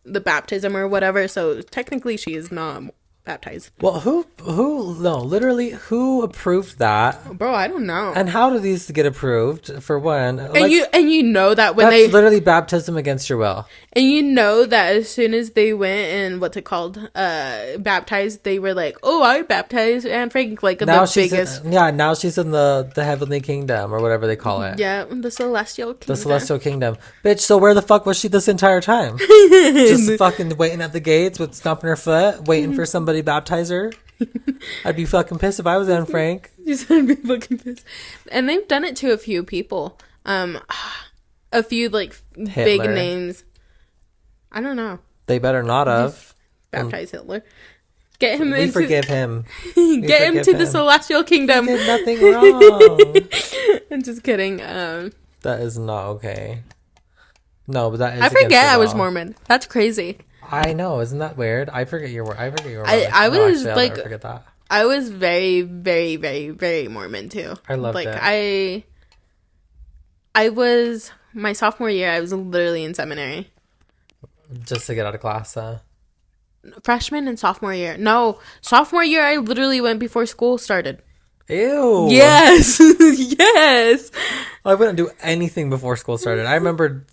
the baptism or whatever. So technically, she is not baptized. Well, literally, who approved that? Bro, I don't know. And how do these get approved? For one, And you know that when that's literally baptism against your will. and you know that as soon as they went and what's it called, baptized, they were like, "Oh, I baptized Anne Frank," like Now the biggest. now she's in the heavenly kingdom or whatever they call it. Yeah, the celestial kingdom. The celestial kingdom, bitch. So where the fuck was she this entire time? Just fucking waiting at the gates with stomping her foot, waiting for somebody to baptize her. I'd be fucking pissed if I was Anne Frank. I'd be fucking pissed. And they've done it to a few people. A few like big Hitler. names. I don't know. They better not have. Baptize Hitler. Get him We forgive him. Get him to the celestial kingdom. He did nothing wrong. I'm just kidding. That is not okay. No, but that is. I against forget the I was law. Mormon. That's crazy. I know, isn't that weird? I forget your word. I was I'll like, never forget that. I was very, very, very, very Mormon too. I loved like it. I was my sophomore year. I was literally in seminary. Just to get out of class. Freshman and sophomore year. No, sophomore year. I literally went before school started. Ew. Yes, yes. I wouldn't do anything before school started. I remember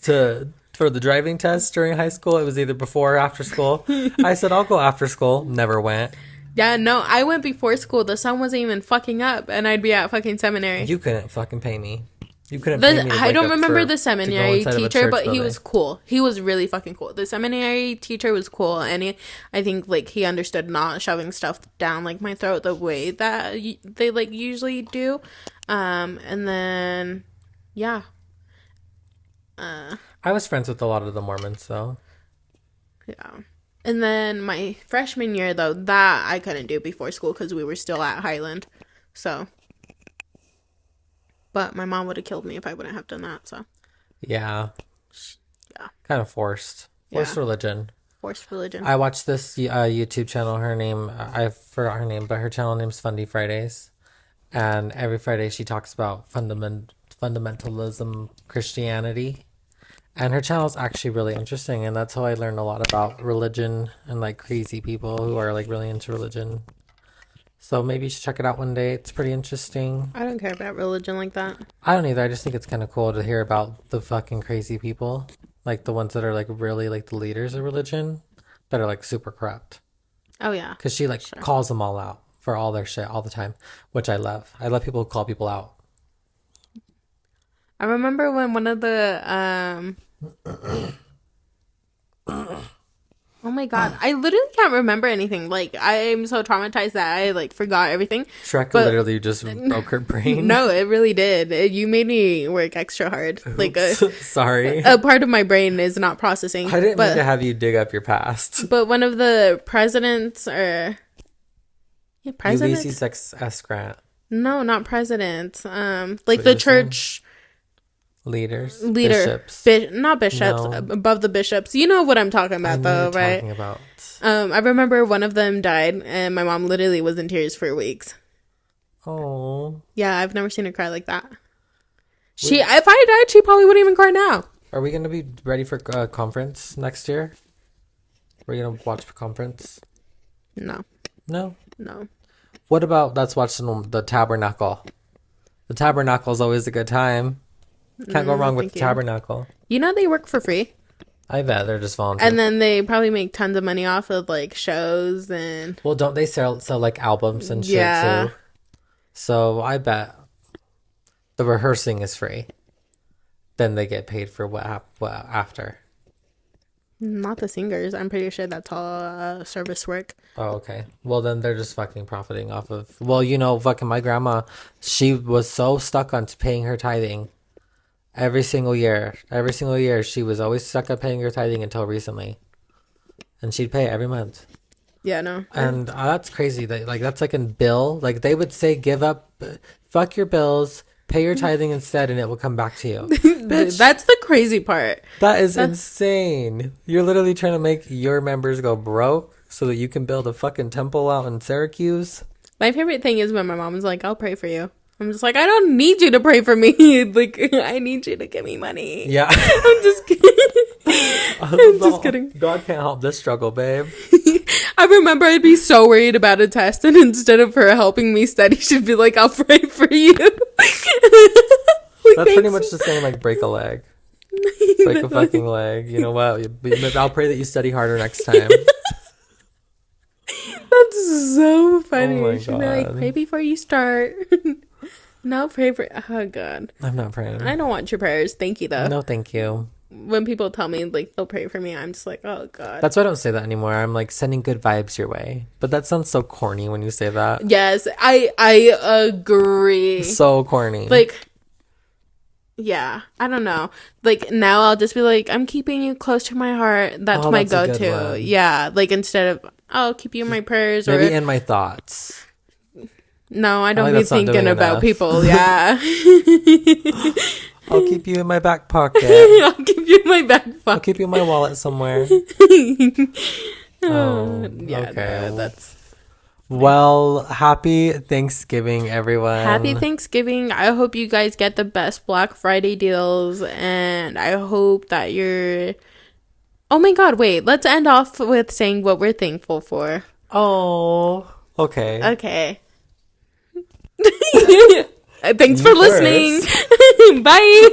for the driving test during high school, it was either before or after school. I said, I'll go after school. Never went. Yeah, no, I went before school. The sun wasn't even fucking up, and I'd be at fucking seminary. You couldn't fucking pay me. You couldn't pay me to I wake don't up remember to the go seminary inside of a teacher, church but he building. was cool. He was really fucking cool. The seminary teacher was cool, and I think like he understood not shoving stuff down like my throat the way that they like usually do. And then yeah. I was friends with a lot of the Mormons, though. Yeah. And then my freshman year, though, that I couldn't do before school because we were still at Highland. So. But my mom would have killed me if I wouldn't have done that, so. Yeah. Yeah. Kind of forced. Forced religion. Forced religion. I watched this YouTube channel. Her name, I forgot her name, but her channel name's Fundy Fridays. And every Friday she talks about fundamentalism Christianity. And her channel is actually really interesting. And that's how I learned a lot about religion and like crazy people who are like really into religion. So maybe you should check it out one day. It's pretty interesting. I don't care about religion like that. I don't either. I just think it's kind of cool to hear about the fucking crazy people. Like the ones that are like really like the leaders of religion that are like super corrupt. Oh, yeah. Because she like calls them all out for all their shit all the time, which I love. I love people who call people out. I remember when one of the oh my god, I literally can't remember anything. Like I'm so traumatized that I like forgot everything. Shrek literally just broke her brain. No, it really did. You made me work extra hard. Oops. Like sorry, a part of my brain is not processing. I didn't mean to have you dig up your past. But one of the presidents president? Ulysses S. Grant. No, not president. Like What the you're saying? church Leader. Bishops. not bishops, No. above the bishops. You know what I'm talking about, I know though, what you're right? talking about. I remember one of them died, and my mom literally was in tears for weeks. Oh. Yeah, I've never seen her cry like that. If I died, she probably wouldn't even cry now. Are we gonna be ready for conference next year? We're gonna watch a conference. No. No. What about let's watch the Tabernacle? The Tabernacle is always a good time. Can't go wrong with the Tabernacle. You know they work for free. I bet they're just volunteer. And then they probably make tons of money off of like shows and. Well, don't they sell like albums and shit too? So I bet the rehearsing is free. Then they get paid for what after. Not the singers. I'm pretty sure that's all service work. Oh, okay. Well, then they're just fucking profiting off of. Well, fucking my grandma, she was so stuck on paying her tithing. Every single year, she was always stuck on paying her tithing until recently, and she'd pay it every month. Yeah, no. And that's crazy. That's like a bill. Like they would say, give up, fuck your bills, pay your tithing instead, and it will come back to you. Bitch, That's the crazy part. that's insane. You're literally trying to make your members go broke so that you can build a fucking temple out in Syracuse. My favorite thing is when my mom's like, I'll pray for you. I'm just like, I don't need you to pray for me. Like, I need you to give me money. Yeah. I'm just kidding. I'm just kidding. God can't help this struggle, babe. I remember I'd be so worried about a test, and instead of her helping me study, she'd be like, I'll pray for you. That's pretty much the same, like, break a leg. Break a fucking leg. You know what? I'll pray that you study harder next time. That's so funny. Oh my She'd be like, God. pray before you start. No, pray for... Oh, God. I'm not praying. I don't want your prayers. Thank you, though. No, thank you. When people tell me, like, they'll pray for me, I'm just like, oh, God. That's why I don't say that anymore. I'm like, sending good vibes your way. But that sounds so corny when you say that. Yes, I agree. So corny. Like, yeah, I don't know. Like, now I'll just be like, I'm keeping you close to my heart. That's my that's a good go-to. one. Yeah, like, instead of, I'll keep you in my prayers. Maybe or in my thoughts. No, I don't like be that's not thinking doing about enough. people. Yeah. I'll keep you in my back pocket. I'll keep you in my back I'll pocket. keep you in my wallet somewhere. Yeah, okay. no, that's... Well, happy Thanksgiving, everyone. Happy Thanksgiving. I hope you guys get the best Black Friday deals, and I hope that you're... Oh my God, wait. Let's end off with saying what we're thankful for. Oh, okay. Okay. Thanks for You listening. Bye.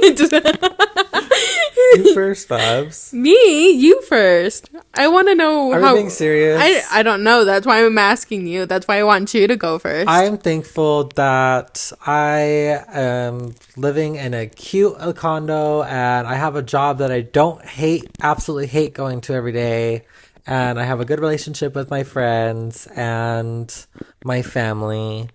You first, Fabs. Me? You first. I want to know Are how... we being serious? I don't know. That's why I'm asking you. That's why I want you to go first. I'm thankful that I am living in a cute condo and I have a job that I don't absolutely hate going to every day. And I have a good relationship with my friends and my family.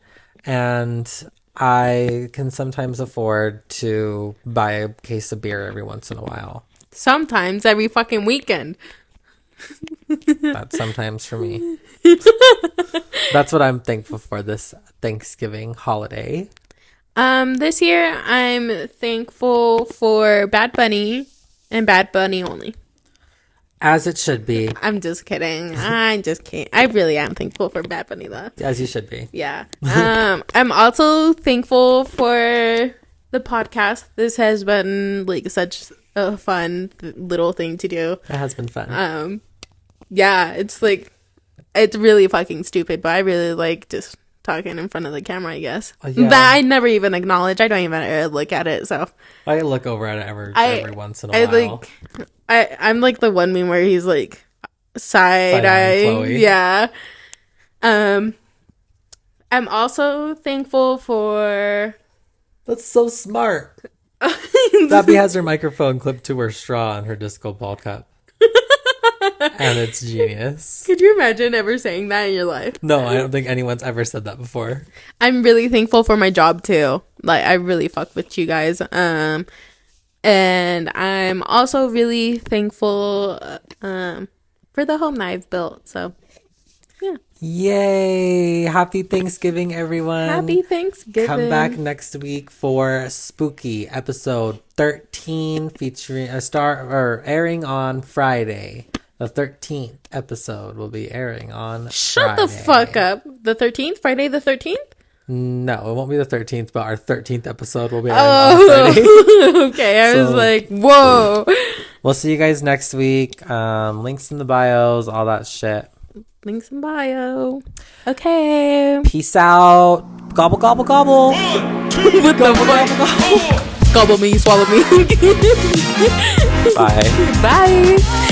And I can sometimes afford to buy a case of beer every once in a while. Sometimes every fucking weekend. That's sometimes for me. That's what I'm thankful for this Thanksgiving holiday. This year I'm thankful for Bad Bunny and Bad Bunny only. As it should be. I'm just kidding. I'm just kidding. I really am thankful for Bad Bunny though. As you should be. Yeah. I'm also thankful for the podcast. This has been like such a fun little thing to do. It has been fun. Yeah, it's like, it's really fucking stupid, but I really like just talking in front of the camera, I guess. Yeah. That I never even acknowledge. I don't even look at it, so. I look over at it every once in a while. Like, I'm like the one meme where he's like side-eye. Chloe. Yeah. I'm also thankful for... That's so smart. Fabi has her microphone clipped to her straw in her disco ball cup. And it's genius. Could you imagine ever saying that in your life? No, I don't think anyone's ever said that before. I'm really thankful for my job too. Like, I really fuck with you guys. And I'm also really thankful for the home that I've built. So, yeah. Yay! Happy Thanksgiving, everyone. Happy Thanksgiving. Come back next week for Spooky episode 13 featuring airing on Friday. The 13th episode will be airing on Shut Friday. the fuck up. The 13th? Friday the 13th? No, it won't be the 13th, but our 13th episode will be airing on Friday. Okay, I was like, whoa. We'll see you guys next week. Links in the bios, all that shit. Links in bio. Okay. Peace out. Gobble, gobble, gobble. What the fuck? Gobble me, swallow me. Bye. Bye.